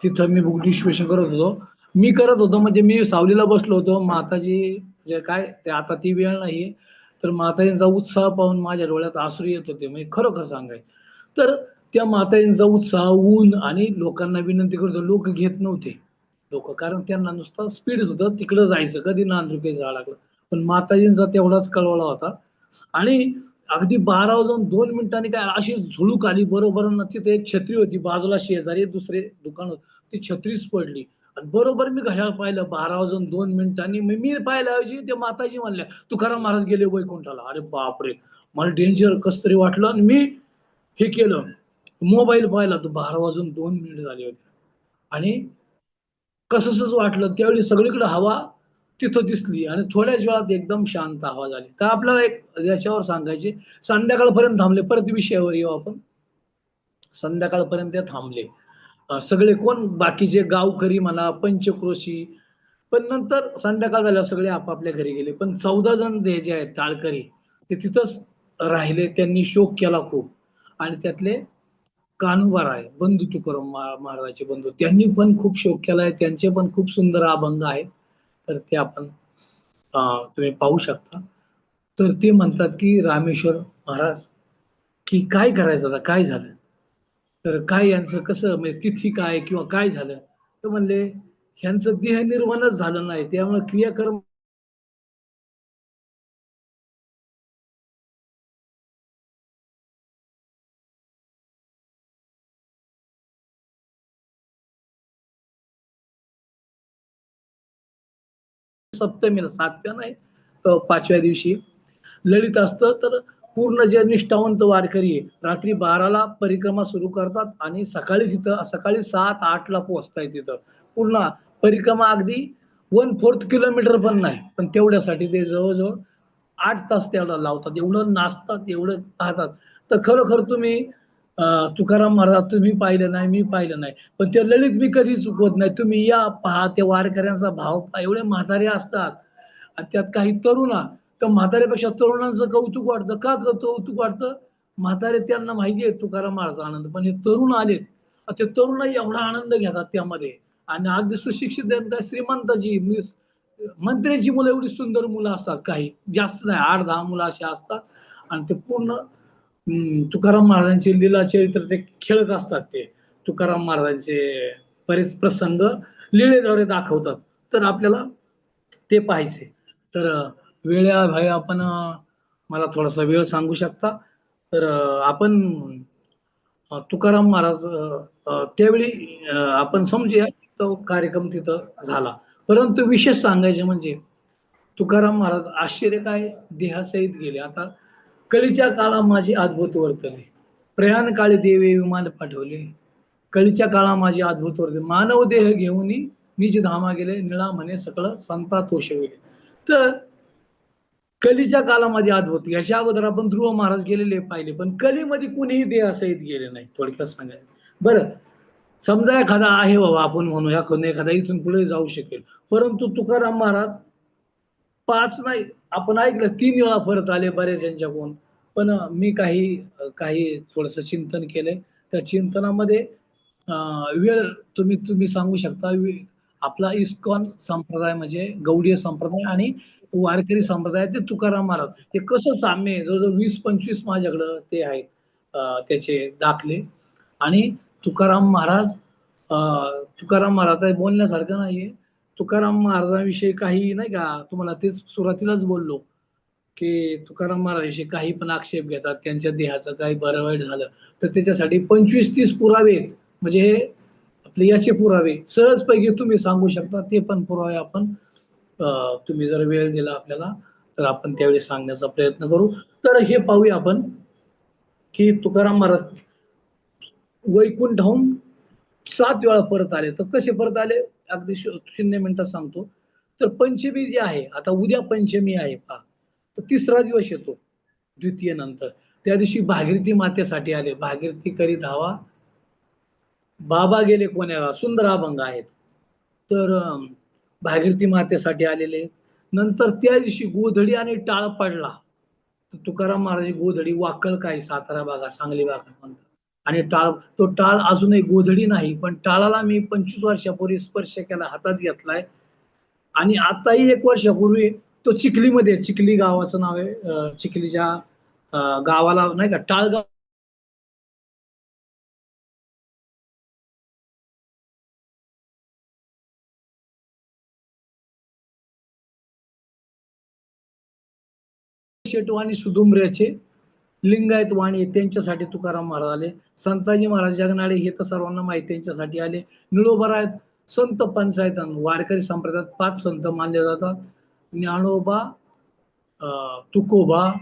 तिथं मी बुक डिस्ट्रिब्युशन करत होतो. मी करत होतो म्हणजे मी सावलीला बसलो होतो. माताजी जे काय ते आता ती वेळ नाही. तर माताजींचा उत्साह पाहून माझ्या डोळ्यात अश्रू येत होते. म्हणजे खरोखर सांगायचं. तर त्या माताजींचा उत्साह, ऊन आणि लोकांना विनंती करत होतो. लोक घेत नव्हते. कारण त्यांना नुसतं स्पीड होतं, तिकडं जायचं कधी नांदुरकी झाडाकडं. पण माताजींचा तेवढाच कळवळा होता. आणि अगदी 12 वाजून 2 मिनिटांनी काय अशी झुळूक आली बरोबर ना, तिथे एक छत्री होती बाजूला, शेजारी दुसरे दुकान होतं. ती छत्रीच पडली आणि बरोबर मी घड्याळ पाहिलं 12 वाजून 2 मिनिटांनी. मी पाहिल्याऐवजी ते माताजी म्हणल्या, "तुकाराम महाराज गेले वैकुंठाला." अरे बापरे! मला डेंजर कसं तरी वाटलं आणि मी हे केलं, मोबाईल पाहिला तर 12 वाजून 2 मिनिट झाले होते. आणि कसंसच वाटलं. त्यावेळी सगळीकडे हवा तिथं दिसली आणि थोड्याच वेळात एकदम शांत हवा झाली. तर आपल्याला एक याच्यावर सांगायचे, संध्याकाळपर्यंत थांबले. परत विषयावर येऊ आपण. संध्याकाळपर्यंत ते थांबले. सगळे कोण बाकीचे गावकरी म्हणा, पंचक्रोशी. पण नंतर संध्याकाळ झाल्यावर सगळे आपापल्या घरी गेले. पण 14 जण जे आहेत टाळकरी, ते तिथंच राहिले. त्यांनी शोक केला खूप. आणि त्यातले कान्होबाराय, बंधू तुकाराम महाराजांचे बंधू, त्यांनी पण खूप शोक केलाय. त्यांचे पण खूप सुंदर अभंग आहेत. तर ते आपण तुम्ही पाहू शकता. तर ते म्हणतात की रामेश्वर महाराज, की काय करायचं आता, काय झालं? तर काय यांचं कसं म्हणजे तिथी काय किंवा काय झालं? तर म्हणले ह्यांचं देहनिर्वाणच झालं नाही. त्यामुळे क्रियाकर्म सप्तमीला, 7व्या नाही तर 5व्या दिवशी ललित असतं. तर पूर्ण जे निष्ठावंत वारकरी आहे, रात्री 12ला परिक्रमा सुरू करतात आणि सकाळी 7-8 ला पोहोचताय तिथं. पूर्ण परिक्रमा अगदी 1/4 किलोमीटर पण नाही. पण तेवढ्यासाठी ते जवळ-जवळ 8 तास त्याला लावतात. एवढं नाचतात, एवढं पाहतात. तर खरोखर तुम्ही तुकाराम महाराज तुम्ही पाहिलं नाही, मी पाहिलं नाही. पण ते ललित मी कधी चुकवत नाही. तुम्ही या, पहा. त्या वारकऱ्यांचा भाव पहा. एवढे म्हातारे असतात आणि त्यात काही तरुणा. तर म्हाताऱ्यापेक्षा तरुणांचं कौतुक वाटतं. का कौतुक वाटतं? म्हातारे त्यांना माहिती आहे तुकाराम महाराजचा आनंद. पण हे तरुण आलेत. ते तरुणही एवढा आनंद घेतात त्यामध्ये. आणि अगदी सुशिक्षित आहेत, काय श्रीमंताची मंत्र्याची मुलं एवढी सुंदर मुलं असतात काही. जास्त नाही, 8-10 मुलं अशी असतात. आणि ते पूर्ण तुकाराम महाराजांचे लीला चरित्र ते खेळत असतात ते. तुकाराम महाराजांचे बरेच प्रसंग लीलेद्वारे दाखवतात. तर आपल्याला ते पाहायचे. तर वेळेअभावी आपण मला थोडासा वेळ सांगू शकता? तर आपण तुकाराम महाराज त्यावेळी आपण समजूया तो कार्यक्रम तिथं झाला. परंतु विशेष सांगायचे म्हणजे तुकाराम महाराज आश्चर्य काय देहासहित गेले. आता कळीच्या काळा माझे अद्भुत वर्तले. प्रयाण काळी देवे विमान पाठवले. कळीच्या काळा माझे अद्भुत वर्तले. मानव देह घेऊन निज धामा गेले. निळा म्हणे सकळ संता तोषविले. तर कलीच्या काळामध्ये अद्भुत. याच्या अगोदर आपण ध्रुव महाराज गेलेले पाहिले. पण कलीमध्ये कुणीही देहासहित गेले नाही. थोडक्यात सांगायचं. बरं, समजा एखादा आहे बाबा, आपण म्हणूया एखादा इथून पुढे जाऊ शकेल. परंतु तुकाराम महाराज 5 नाही, आपण ऐकलं 3 वेळा परत आले बऱ्याच यांच्याकडून. पण मी काही थोडंसं चिंतन केलंय. त्या चिंतनामध्ये वेळ तुम्ही तुम्ही सांगू शकता. आपला इस्कॉन संप्रदाय म्हणजे गौडीय संप्रदाय आणि वारकरी संप्रदाय ते तुकाराम महाराज हे कसं साम्य आहे. जवळजवळ 20-25 माझ्याकडं ते आहेत त्याचे दाखले. आणि तुकाराम महाराज तुकाराम महाराज बोलण्यासारखं नाहीये. तुकाराम महाराजांविषयी काही नाही का, तुम्हाला तेच सुरुवातीलाच बोललो की तुकाराम महाराजांविषयी काही पण आक्षेप घेतात, त्यांच्या देहाचं काही बरं वाईट झालं तर त्याच्यासाठी 25-30 पुरावे आहेत. म्हणजे हे आपले याचे पुरावे सहजपैकी तुम्ही सांगू शकता, ते पण पुरावे आपण तुम्ही जर वेळ दिला आपल्याला तर आपण त्यावेळी सांगण्याचा प्रयत्न करू. तर हे पाहूया आपण की तुकाराम महाराज वैकुंठहून 7 वेळा परत आले. तर कसे परत आले अगदी 0 मिनिटात सांगतो. तर पंचमी जी आहे, आता उद्या पंचमी आहे पहा, तर तिसरा दिवस येतो द्वितीय नंतर. त्या दिवशी भागीरथी मातेसाठी आले. भागीरथी करी धावा बाबा गेले कोण्या गावा, सुंदर अभंग आहेत. तर भागीरथी मातेसाठी आलेले. नंतर त्या दिवशी गोधडी आणि टाळ पडला. तर तुकाराम महाराज गोधडी वाकळ काय सातारा भागात, सांगली भागात म्हणतात. आणि टाळ, तो टाळ अजूनही गोधडी नाही, पण टाळाला मी 25 वर्षापूर्वी स्पर्श केला, हातात घेतलाय. आणि आताही 1 वर्षापूर्वी तो चिखलीमध्ये, चिखली गावाचं नाव आहे, चिखलीच्या गावाला नाही का टाळगाव शेटवाणी सुदुंबऱ्याचे लिंगायत वाणी त्यांच्यासाठी तुकाराम महाराज आले. संताजी महाराज जगनाडे हे तर सर्वांना माहिती, त्यांच्यासाठी आले. निळोबा संत पंचायत वारकरी संप्रदायात 5 संत मानले जातात. ज्ञानोबा, तुकोबा,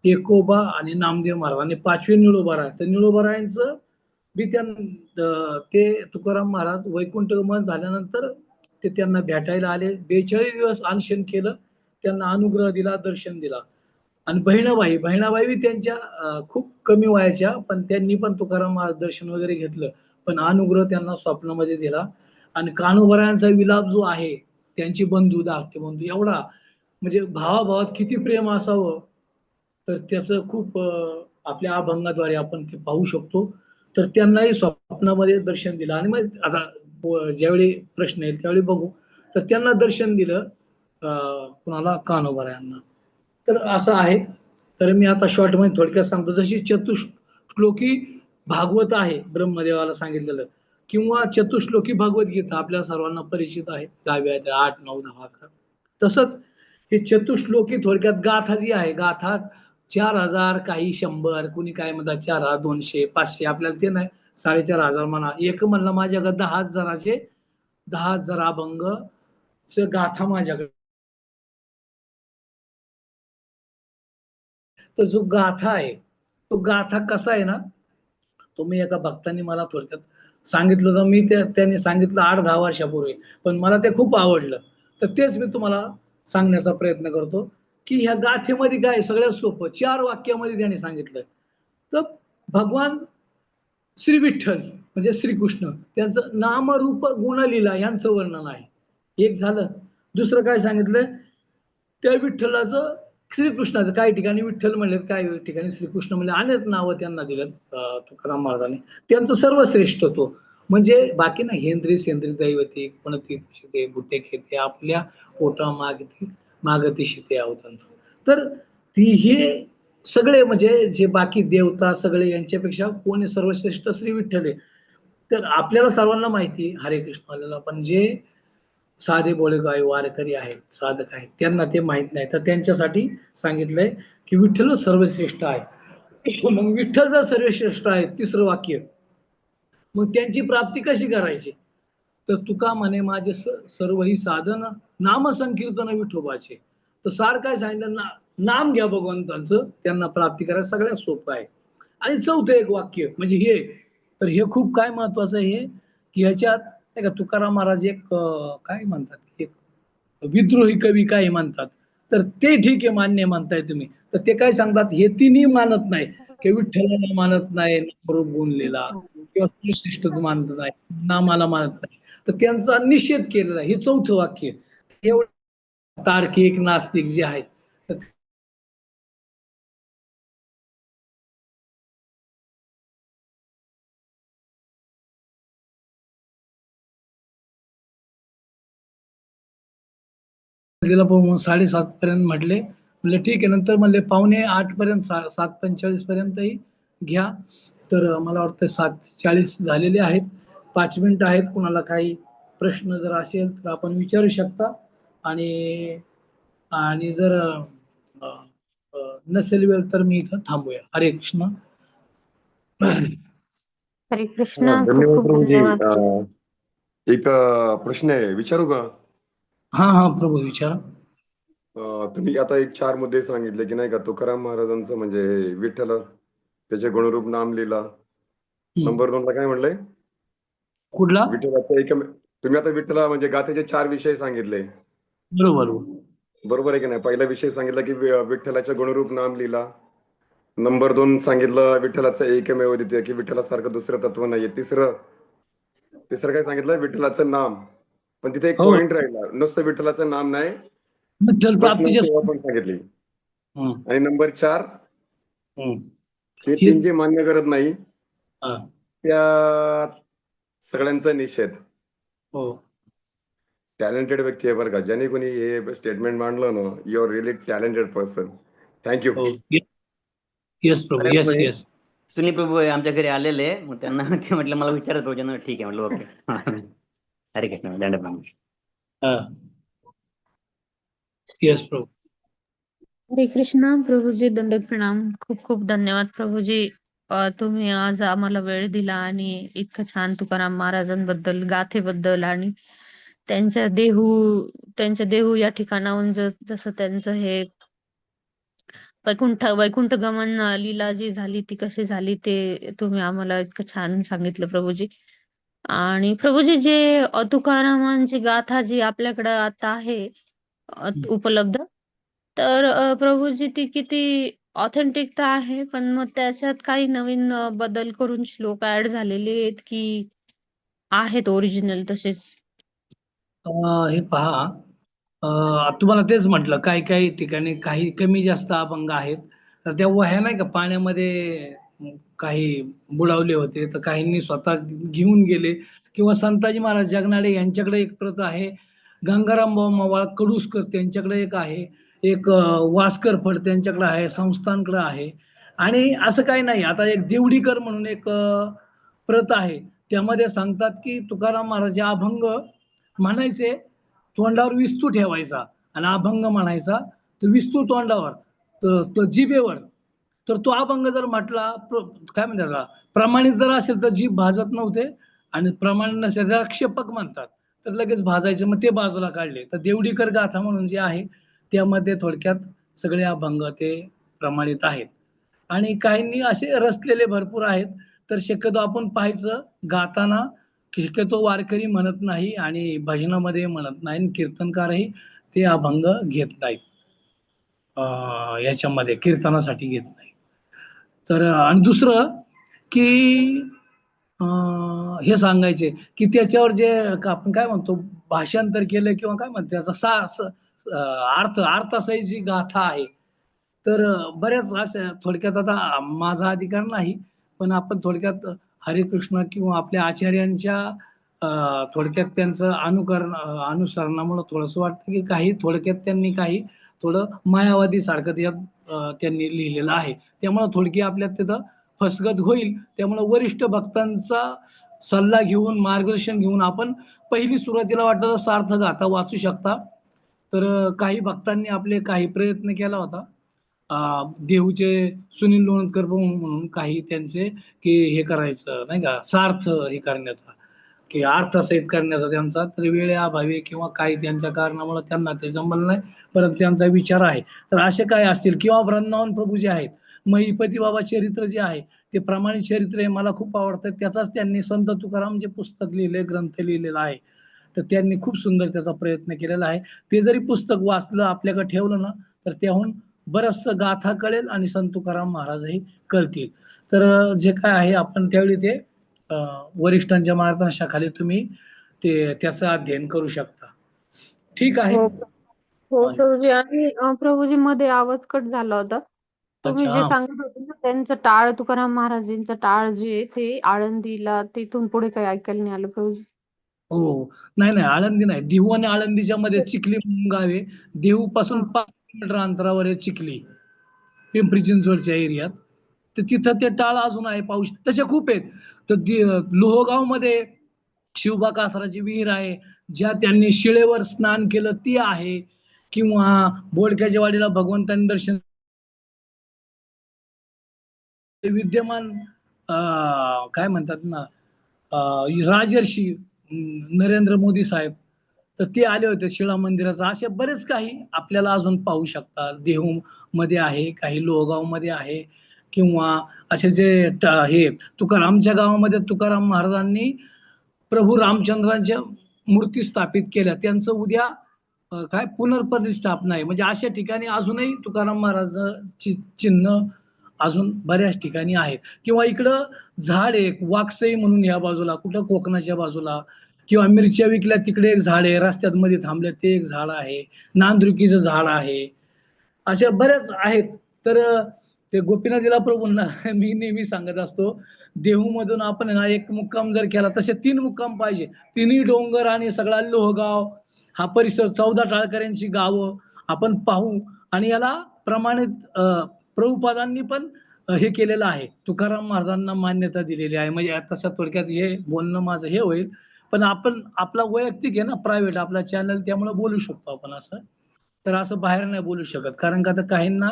एकोबा आणि नामदेव महाराज आणि 5वे निळोबा राय. तर निळोबा रायांचं बी ते तुकाराम महाराज वैकुंठगमन झाल्यानंतर ते त्यांना भेटायला आले. 42 दिवस अनशन केलं, त्यांना अनुग्रह दिला, दर्शन दिला. आणि बहिणाबाई त्यांच्या खूप कमी वयाच्या, पण त्यांनी पण तुकाराम महाराज दर्शन वगैरे घेतलं, पण अनुग्रह त्यांना स्वप्नामध्ये दिला. आणि कान्होबरायांचा विलाप जो आहे, त्यांची बंधू धाकटे बंधू एवढा, म्हणजे भावाभावात किती प्रेम असावं, तर त्याचं खूप आपल्या अभंगाद्वारे आपण ते पाहू शकतो. तर त्यांनाही स्वप्नामध्ये दर्शन दिलं. आणि मग आता ज्यावेळी प्रश्न येईल त्यावेळी बघू. तर त्यांना दर्शन दिलं कुणाला, कान्होबरायांना. तर असं आहे. तर मी आता शॉर्ट मध्ये थोडक्यात सांगतो. जशी चतुश्लोकी भागवत आहे ब्रह्मदेवाला सांगितलेलं, किंवा चतुश्लोकी भगवद्गीता आपल्या सर्वांना परिचित आहे, 10व्या 8, 9, 10, 11. तसंच हे चतुश्लोकी थोडक्यात गाथा जी आहे, गाथा 4000 काही 100, कुणी काय म्हणतात 4000, 200, 500, आपल्याला ते नाही, 4500 म्हणा. एक म्हणलं माझ्याकडे 10,000 अभंग गाथा माझ्याकडे. तर जो गाथा आहे, तो गाथा कसा आहे ना, तो मी एका भक्तांनी मला थोडक्यात सांगितलं, तर मी त्यांनी सांगितलं 8-10 वर्षापूर्वी, पण मला ते खूप आवडलं. तर तेच मी तुम्हाला सांगण्याचा प्रयत्न करतो की ह्या गाथेमध्ये काय सगळ्यात सोपं 4 वाक्यामध्ये त्यांनी सांगितलं. तर भगवान श्री विठ्ठल म्हणजे श्रीकृष्ण, त्यांचं नामरूप गुणलीला यांचं वर्णन आहे. एक झालं. दुसरं काय सांगितलं, त्या विठ्ठलाचं, श्रीकृष्णाचं काही ठिकाणी विठ्ठल म्हणले, काही ठिकाणी श्रीकृष्ण म्हणले, अनेक नावं त्यांना दिलेत तुकाराम महाराजांनी. त्यांचं सर्वश्रेष्ठत्व म्हणजे बाकी ना, हेंद्री सेंद्री दैवते कोणती शिते भूते खेते आपल्या पोटा मागती शिते अवतंत. तर ती हे सगळे म्हणजे जे बाकी देवता सगळे यांच्यापेक्षा कोण सर्वश्रेष्ठ, श्री विठ्ठल आहे. तर आपल्याला सर्वांना माहिती हरे कृष्ण, पण जे साधे बोळे गाय वारकरी आहेत, साधक आहेत, त्यांना ते माहित नाही. तर त्यांच्यासाठी सांगितलंय की विठ्ठल सर्वश्रेष्ठ आहे. मग विठ्ठल जर सर्वश्रेष्ठ आहे, तिसरं वाक्य, मग त्यांची प्राप्ती कशी करायची? तर तुका म्हणे माझे सर्व ही साधन नाम संकीर्तन विठोबाचे. तर सार काय सांगितलं ना, नाम घ्या भगवंतांचं, त्यांना प्राप्ती करायला सगळ्यात सोपं आहे. आणि चौथं एक वाक्य म्हणजे हे, तर हे खूप काय महत्वाचं आहे हे, की ह्याच्यात नाही का तुकाराम महाराज एक काय म्हणतात, एक विद्रोही कवी काय म्हणतात, तर ते ठीक आहे, मान्य म्हणताय तुम्ही. तर ते काय सांगतात, हे तिन्ही मानत नाही, की विठ्ठलाला मानत नाही, नामरूप गुणलेला किंवा श्रेष्ठ मानत नाही, नामाला मानत नाही. तर त्यांचा निषेध केलेला हे चौथं वाक्य. एवढं तार्किक नास्तिक जे आहेत, तर तिला 7:30 पर्यंत म्हटले. म्हणले ठीक आहे. नंतर म्हणले 7:45 पर्यंत, 7:45 पर्यंतही घ्या. तर मला वाटतं 7:40 झालेले आहेत. 5 मिनिटं आहेत. कुणाला काही प्रश्न जर असेल तर आपण विचारू शकता. आणि आणि जर अ, अ, नसेल वेळ तर मी इथं थांबूया. हरे कृष्ण. हरे हा, कृष्ण. खूप धन्यवाद खूप प्रभूजी. धन्यवाद. एक प्रश्न आहे, विचारू का? हा हा प्रभू विचारा. तुम्ही आता एक 4 मुद्दे सांगितले की नाही का, तुकाराम महाराजांचं म्हणजे विठ्ठल, त्याचे गुणरूप नामलीला. नंबर 2 ला काय म्हणलंय? कुठला? विठ्ठलाचं तुम्ही आता विठ्ठला म्हणजे गाथेचे 4 विषय सांगितले, बरोबर. बरोबर आहे की नाही? पहिला विषय सांगितला की विठ्ठलाचे गुणरूप नामलीला. नंबर 2 सांगितलं विठ्ठलाचं एकमेव द्वितीय, की विठ्ठलासारखं दुसरं तत्व नाहीये. तिसरं काय सांगितलं? विठ्ठलाचं नाम. पण तिथे एक हो. पॉइंट राहिला, नुसतं विठ्ठलाचं नाम नाही, विठ्ठल वैष्णव प्राप्तीच्या. सेवा पण सांगितली. हं, आणि नंबर 4, हं. हे हे 3 जे मान्य करत नाही हा, त्या सगळ्यांचा निषेध. हो टॅलेंटेड व्यक्ती आहे बरं का, ज्याने कोणी हे स्टेटमेंट मांडलं ना, you are really talented person. Thank you. हो. येस प्रभू, अरे येस प्रभू, येस. सुनी प्रभू आमच्या घरी आलेले, मग त्यांना ते म्हटलं मला विचारत प्रभू. ठीक आहे म्हटलं, ओके. हरे कृष्ण, दंड. येस प्रभू. हरे कृष्ण. प्रभूजी दंडवत प्रणाम. खूप खूप धन्यवाद प्रभूजी. तुम्ही आज आम्हाला वेळ दिला आणि इतकं छान तुकाराम महाराजांबद्दल, गाथेबद्दल आणि त्यांच्या देहू या ठिकाणाहून जसं त्यांचं हे वैकुंठ गमन लीला जी झाली ती कशी झाली ते तुम्ही आम्हाला इतकं छान सांगितलं प्रभूजी. आणि प्रभूजी जे तुकारामांची गाथा जी आपल्याकडं आता आहे उपलब्ध, तर प्रभूजी ती किती ऑथेंटिक तर आहे, पण मग त्याच्यात काही नवीन बदल करून श्लोक ऍड झालेले आहेत की आहेत ओरिजिनल तसेच? हे पहा, तुम्हाला तेच म्हटलं, काही काही ठिकाणी काही कमी जास्त अभंग आहेत. तर त्या वह्या नाही का पाण्यामध्ये काही बुडावले होते, तर काहींनी स्वतः घेऊन गेले. किंवा संताजी महाराज जगनाडे यांच्याकडे एक प्रत आहे, गंगाराम भाऊ मवाळ कडुसकर त्यांच्याकडे एक आहे, एक वास्कर फड त्यांच्याकडे आहे, संस्थांकडे आहे. आणि असं काही नाही. आता एक देवडीकर म्हणून एक प्रत आहे, त्यामध्ये सांगतात की तुकाराम महाराज अभंग म्हणायचे, तोंडावर विस्तू ठेवायचा आणि अभंग म्हणायचा, तर विस्तू तोंडावर, तो जिभेवर. तर तो अभंग जर म्हटला, काय म्हणतात त्याला, प्रमाणित जर असेल तर जीभ भाजत नव्हते, आणि प्रमाण नसेल त्याला क्षेपक म्हणतात, तर लगेच भाजायचे. मग ते बाजूला काढले. तर देवडीकर गाथा म्हणून जे आहे त्यामध्ये थोडक्यात सगळे अभंग ते प्रमाणित आहेत. आणि काहींनी असे रचलेले भरपूर आहेत. तर शक्यतो आपण पाहायचं, गाताना शक्यतो वारकरी म्हणत नाही आणि भजनामध्ये म्हणत नाही, कीर्तनकारही ते अभंग घेत नाहीत, याच्यामध्ये कीर्तनासाठी घेत नाही. तर आणि दुसरं की हे सांगायचे की त्याच्यावर जे आपण काय म्हणतो भाषांतर केलं किंवा काय म्हणतो त्याचा अर्थासहित जी गाथा आहे. तर बऱ्याच अशा थोडक्यात, आता माझा अधिकार नाही, पण आपण थोडक्यात हरिकृष्ण किंवा आपल्या आचार्यांच्या थोडक्यात त्यांचं अनुसरणामुळे थोडंसं वाटतं की काही थोडक्यात त्यांनी काही थोडं मायावादी सारखं त्यात त्यांनी लिहिलेलं आहे. त्यामुळे थोडकी आपल्यात तिथं फसगत होईल. त्यामुळे वरिष्ठ भक्तांचा सल्ला घेऊन, मार्गदर्शन घेऊन आपण पहिली सुरुवातीला वाटतं सार्थ गाथा वाचू शकता. तर काही भक्तांनी आपले काही प्रयत्न केला होता. देहूचे सुनील लोणकर म्हणून काही त्यांचे की हे करायचं नाही का, सार्थ हे करण्याचा, की अर्थसहित करण्याचा त्यांचा, तर वेळेअभावी किंवा काही त्यांच्या कारणामुळे त्यांना ते जमलं नाही, परंतु त्यांचा विचार आहे. तर असे काय असतील, किंवा वृंदावन प्रभू जे आहेत, महिपती बाबा चरित्र जे आहे ते प्रमाणित चरित्र आहे, मला खूप आवडतं. त्याचाच त्यांनी संत तुकाराम जे पुस्तक लिहिले, ग्रंथ लिहिलेला आहे, तर त्यांनी खूप सुंदर त्याचा प्रयत्न केलेला आहे. ते जरी पुस्तक वाचलं, आपल्याकडे ठेवलं ना, तर त्याहून बरचसं गाथा कळेल आणि संत तुकाराम महाराजही कळतील. तर जे काय आहे आपण त्यावेळी ते वरिष्ठांच्या मार्गदर्शनाखाली तुम्ही ते त्याचं अध्ययन करू शकता. ठीक आहे. हो हो प्रभूजी. आणि प्रभूजी मध्ये आवाज कट झाला होता. तुम्ही अच्छा, जे हा. सांगत होते ना त्यांचं टाळ, तुकाराम महाराजांचं टाळ जे आहे ते आळंदीला, तिथून पुढे काही ऐकायला नाही आलं प्रभूजी. हो. नाही नाही, आळंदी नाही, देहू आणि आळंदीच्या मध्ये चिखली म्हणून गाव आहे. देहू पासून 5 किलोमीटर अंतरावर आहे चिखली, पिंपरी चिंचवडच्या एरियात. तर तिथं ते टाळ अजून आहे, पाऊस तसे खूप आहेत. तर लोहगाव मध्ये शिवबा कासाराची विहीर आहे, ज्या त्यांनी शिळेवर स्नान केलं ती आहे, किंवा बोडक्याच्या वाडीला भगवंतांनी दर्शन विद्यमान काय म्हणतात ना, राजर्षी नरेंद्र मोदी साहेब, तर ते आले होते शिळा मंदिराचा. असे बरेच काही आपल्याला अजून पाहू शकतात. देहू मध्ये आहे, काही लोहगाव मध्ये आहे, किंवा असे जे हे तुकारामच्या गावामध्ये तुकाराम महाराजांनी प्रभू रामचंद्रांच्या मूर्ती स्थापित केल्या. त्यांचं उद्या काय पुनर्प्रतिष्ठापना आहे. म्हणजे अशा ठिकाणी अजूनही तुकाराम महाराजांची चिन्ह अजून बऱ्याच ठिकाणी आहेत. किंवा इकडं झाड एक वाकसई म्हणून या बाजूला, कुठं कोकणाच्या बाजूला, किंवा मिरच्या विकल्या तिकडे एक झाड आहे, रस्त्यात मध्ये थांबल्या ते एक झाड आहे, नांदुरकीचं झाड आहे, अशा बऱ्याच आहेत. तर ते गोपीनाथीला प्रभूंना मी नेहमी सांगत असतो, देहूमधून आपण ना एक मुक्काम जर केला, तसे 3 मुक्काम पाहिजे. तिन्ही डोंगर आणि सगळा लोहगाव हा परिसर, 14 टाळकऱ्यांची गावं आपण पाहू. आणि याला प्रमाणित प्रभुपादांनी पण हे केलेलं आहे, तुकाराम महाराजांना मान्यता दिलेली आहे. म्हणजे तसं थोडक्यात हे बोलणं माझं हे होईल, पण आपण आपला वैयक्तिक आहे ना, प्रायव्हेट आपला चॅनल, त्यामुळे बोलू शकतो आपण असं. तर असं बाहेर नाही बोलू शकत, कारण का तर काहींना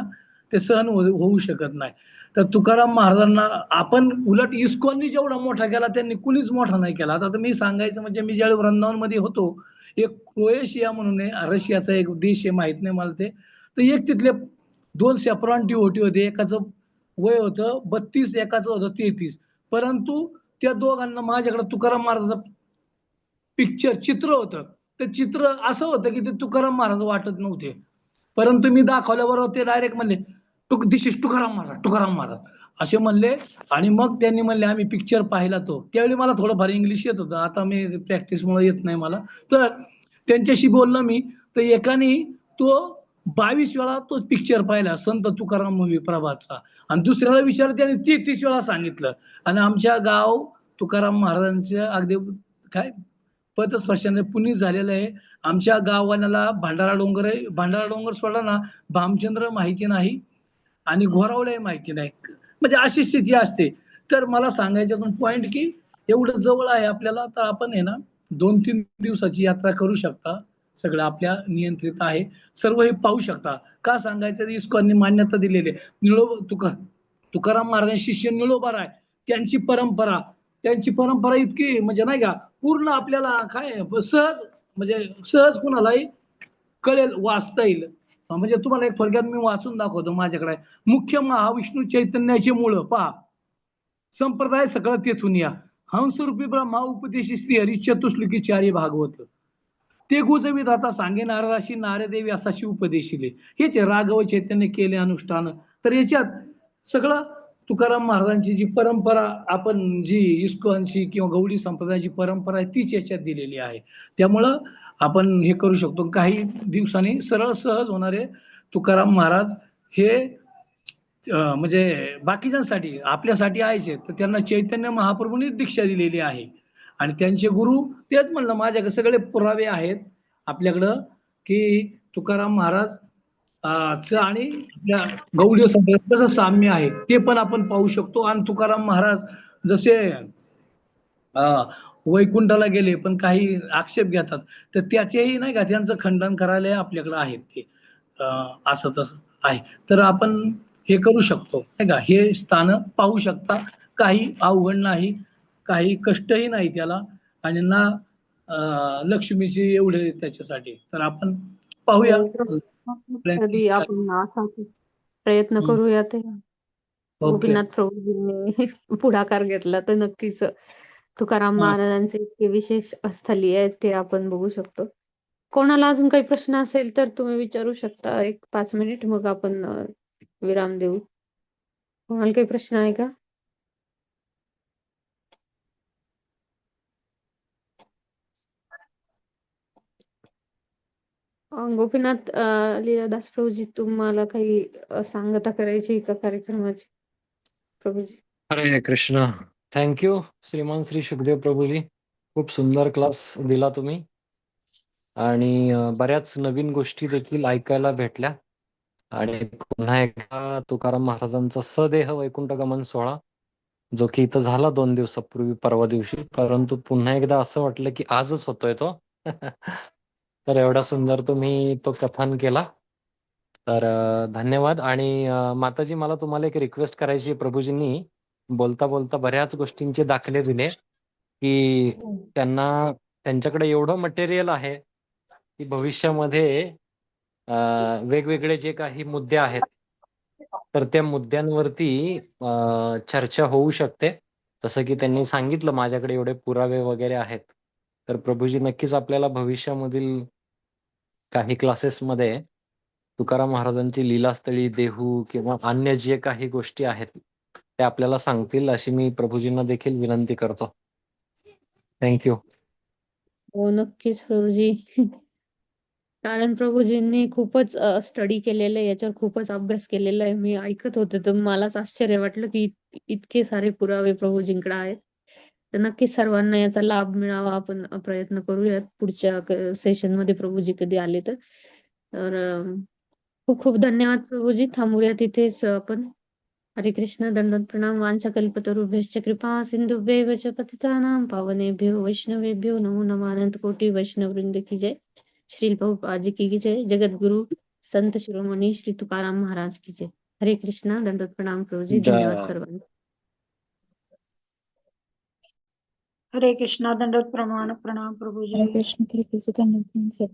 ते सहन होऊ शकत नाही. तर तुकाराम महाराजांना आपण उलट इस्कॉननी जेवढा मोठा केला त्यांनी कुणीच मोठा नाही केला. आता मी सांगायचं म्हणजे, मी ज्यावेळी वृंदावनमध्ये होतो, एक क्रोएशिया म्हणून आहे, रशियाचा एक देश आहे, माहित नाही मला ते. तर एक तिथले 2 सेफ्रॉन डिव्होटी होते, एकाचं वय होतं 32, एकाचं होतं 33. परंतु त्या दोघांना माझ्याकडे तुकाराम महाराजाचं पिक्चर चित्र होतं. ते चित्र असं होतं की ते तुकाराम महाराज वाटत नव्हते, परंतु मी दाखवल्याबरोबर ते डायरेक्ट म्हणले, दिस इज तुकाराम महाराज, तुकाराम महाराज असे म्हणले. आणि मग त्यांनी म्हणले आम्ही पिक्चर पाहिला तो. त्यावेळी मला थोडंफार इंग्लिश येत होतं, आता मी प्रॅक्टिसमुळे येत नाही मला. तर त्यांच्याशी बोललो मी, तर एकाने तो 22 वेळा तो पिक्चर पाहिला, संत तुकाराम मूवी प्रभातचा. आणि दुसऱ्याला विचार त्याने 33 वेळा सांगितलं. आणि आमच्या गाव तुकाराम महाराजांच्या अगदी काय पदस्पर्शाने पुनीत झालेलं आहे. आमच्या गाववाल्याला भांडारा डोंगर आहे, भांडारा डोंगर सोडला ना, भामचंद्र माहिती नाही आणि घोरावळे माहिती नाही. म्हणजे अशी स्थिती असते. तर मला सांगायच्यातून पॉइंट की एवढं जवळ आहे आपल्याला, तर आपण आहे ना 2-3 दिवसाची यात्रा करू शकता. सगळं आपल्या नियंत्रित आहे, सर्व हे पाहू शकता. का सांगायचं, इस्कॉननी मान्यता दिलेली आहे. तुकाराम महाराज शिष्य निळोबार आहे, त्यांची परंपरा इतकी म्हणजे नाही का, पूर्ण आपल्याला काय सहज, म्हणजे सहज कुणालाही कळेल, वाचता येईल. म्हणजे तुम्हाला एक थोडक्यात मी वाचून दाखवतो. माझ्याकडे मुख्य महाविष्णू चैतन्याचे मूळ पहा, संप्रदाय सगळं तेथून या. हंसरूपी ब्रह्मा उपदेशी श्री हरी चतुश्लोकी चारी भागवत, ते गुजवीत आता सांगे नारदाशी, नारदेवी असाशी उपदेशिले. हेच राघव चैतन्य केले अनुष्ठान. तर याच्यात सगळं तुकाराम महाराजांची जी परंपरा, आपण जी इस्कॉनची किंवा गवळी संप्रदायाची परंपरा आहे, तीच याच्यात दिलेली आहे. त्यामुळं आपण हे करू शकतो. काही दिवसांनी सरळ सहज होणारे तुकाराम महाराज हे म्हणजे बाकीच्यांसाठी, आपल्यासाठी आहेच, तर त्यांना चैतन्य महाप्रभूंनी दीक्षा दिलेली आहे. आणि त्यांचे गुरु तेच म्हणलं, माझ्याकडे सगळे पुरावे आहेत आपल्याकडं की तुकाराम महाराज आणि आपल्या गौडी संप्रदायात कसं साम्य आहे ते पण आपण पाहू शकतो. आणि तुकाराम महाराज जसे वैकुंठाला गेले, पण काही आक्षेप घेतात, तर त्याचेही नाही का, त्यांचं खंडन करायला आपल्याकडे आहेत ते, असं तसं आहे. तर आपण हे करू शकतो नाही का, हे स्थान पाहू शकता. काही अवघड नाही, काही कष्टही नाही त्याला, आणि ना लक्ष्मीची एवढे त्याच्यासाठी. तर आपण पाहूया. कधी आपण असा प्रयत्न करूया. ते ओके. गोपीनाथ प्रभूंनी पुढाकार घेतला तर नक्कीच तुकाराम महाराजांचे इतके विशेष स्थली आहेत ते आपण बघू शकतो. कोणाला अजून काही प्रश्न असेल तर तुम्ही विचारू शकता. 1-5 मिनिट, मग आपण विराम देऊ. कोणाला काही प्रश्न आहे का? गोपीनाथ लीलादास प्रभूजी, तुम्हाला काही सांगता करायची का कार्यक्रमाची प्रभूजी? हरे कृष्ण. थँक्यू श्रीमान श्री सुखदेव प्रभूजी, खूप सुंदर क्लास दिला तुम्ही, आणि बऱ्याच नवीन गोष्टी देखील ऐकायला भेटल्या. आणि पुन्हा एकदा तुकाराम महाराजांचा सदेह वैकुंठ गमन सोहळा जो की इथं झाला 2 दिवसापूर्वी परवा दिवशी, परंतु पुन्हा एकदा असं वाटलं की आजच होतोय तो. तर एवढा सुंदर तुम्ही तो कथन केला. तर धन्यवाद. आणि माताजी, मला तुम्हाला एक रिक्वेस्ट करायची आहे. प्रभूजींनी बोलता बोलता बऱ्याच गोष्टींचे दाखले दिले की त्यांच्याकडे एवढं मटेरियल आहे की भविष्यामध्ये वेगवेगळे जे काही मुद्दे आहेत तर त्या मुद्द्यांवरती चर्चा होऊ शकते. जसं की त्यांनी सांगितलं माझ्याकडे एवढे पुरावे वगैरे आहेत. तर प्रभूजी नक्कीच आपल्याला भविष्यामधील काही क्लासेसमध्ये तुकाराम महाराजांची लीलास्थळी, देहू किंवा अन्य जे काही गोष्टी आहेत त्या आपल्याला सांगतील अशी मी प्रभूजींना देखील विनंती करतो. थँक्यू. हो, नक्कीच प्रभूजी. कारण प्रभूजींनी खूपच स्टडी केलेलं आहे, याच्यावर खूपच अभ्यास केलेला आहे. मी ऐकत होते तर मलाच आश्चर्य वाटलं की इतके सारे पुरावे प्रभूजींकडे आहेत. तर नक्कीच सर्वांना याचा लाभ मिळावा, आपण प्रयत्न करूयात पुढच्या सेशनमध्ये प्रभूजी कधी आले तर. तर खूप खूप धन्यवाद प्रभूजी. थांबूया तिथेच आपण. हरे कृष्ण, दंडवत प्रणाम. वाञ्छकल्पतरुभ्यश्च कृपा सिंधुभ्यैव च पतितानां पावनेभ्यो वैष्णवेभ्यो नमो नमः. अनंत कोटि वैष्णव वृंद की जय. श्रील प्रभुपाद जी की जय. जगत गुरु संत शिरोमणी श्री तुकाराम महाराज की जय. हरे कृष्ण, दंडवत प्रणाम प्रभूजी. धन्यवाद जय. सर्वांना. हरे कृष्णा, दंडवत प्रणाम प्रभु जी. हरे कृष्ण, धन्यवाद सर.